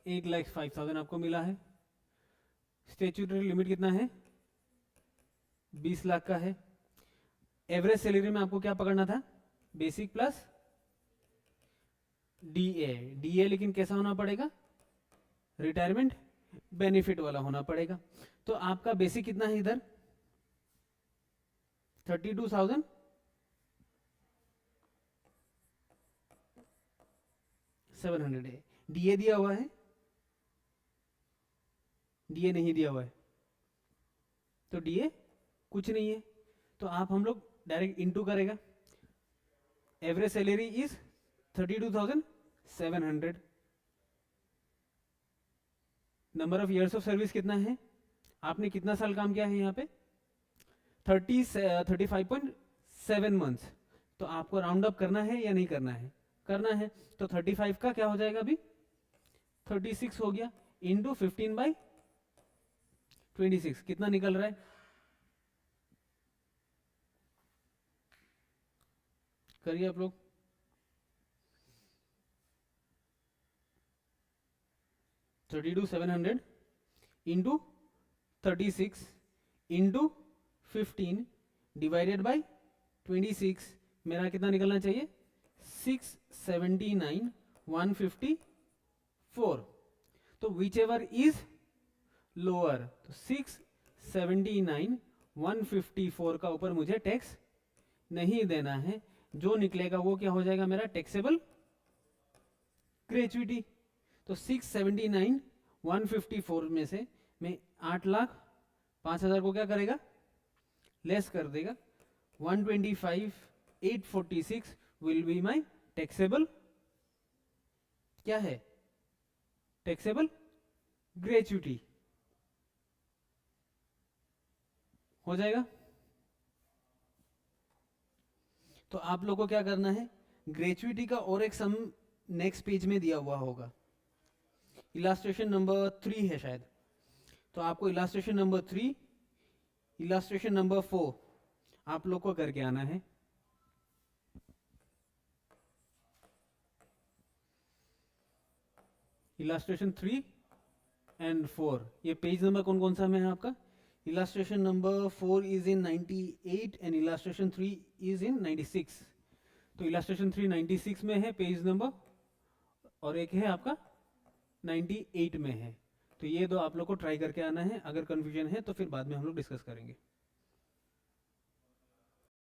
1,05,000 आपको मिला है। स्टैट्यूटरी लिमिट कितना है, 20 लाख का है। एवरेज सैलरी में आपको क्या पकड़ना था, बेसिक प्लस डीए, डीए लेकिन कैसा होना पड़ेगा, रिटायरमेंट बेनिफिट वाला होना पड़ेगा। तो आपका बेसिक कितना है इधर, 32,700 है। डीए दिया हुआ है, डीए नहीं दिया हुआ है, तो डीए कुछ नहीं है, तो आप हम लोग डायरेक्ट इनटू करेगा। Average salary is 32,700, number of years of service कितना है, आपने कितना साल काम किया है यहाँ पे, 35.7 मंथ्स। तो आपको राउंड अप करना है या नहीं करना है, करना है। तो 35 का क्या हो जाएगा, अभी 36 हो गया, इंटू 15/26 कितना निकल रहा है, करिए आप लोग, 32,700 इंटू 36 इंटू 15 डिवाइडेड बाई 26, मेरा कितना निकलना चाहिए, 679,154। तो विच एवर इज लोअर, तो 679,154 का ऊपर मुझे टैक्स नहीं देना है, जो निकलेगा वो क्या हो जाएगा, मेरा टैक्सेबल ग्रेच्युटी। तो 679,154 में से मैं 8,05,000 को क्या करेगा, लेस कर देगा, 125,846 विल बी माई टैक्सेबल, क्या है, टैक्सेबल ग्रेच्युटी हो जाएगा। तो आप लोगों को क्या करना है, ग्रेच्युटी का और एक सम नेक्स्ट पेज में दिया हुआ होगा, इलास्ट्रेशन नंबर 3 है शायद, तो आपको इलास्ट्रेशन नंबर 3, इलास्ट्रेशन नंबर 4 आप लोग को करके आना है। इलास्ट्रेशन 3 एंड 4, ये पेज नंबर कौन कौन सा में है आपका, illustration number 4 is in 98 and illustration 3 is in 96। तो इलास्ट्रेशन 3 96 में है पेज नंबर, और एक है आपका 98 में है। तो ये दो आप लोग को ट्राई करके आना है, अगर कंफ्यूजन है तो फिर बाद में हम लोग डिस्कस करेंगे।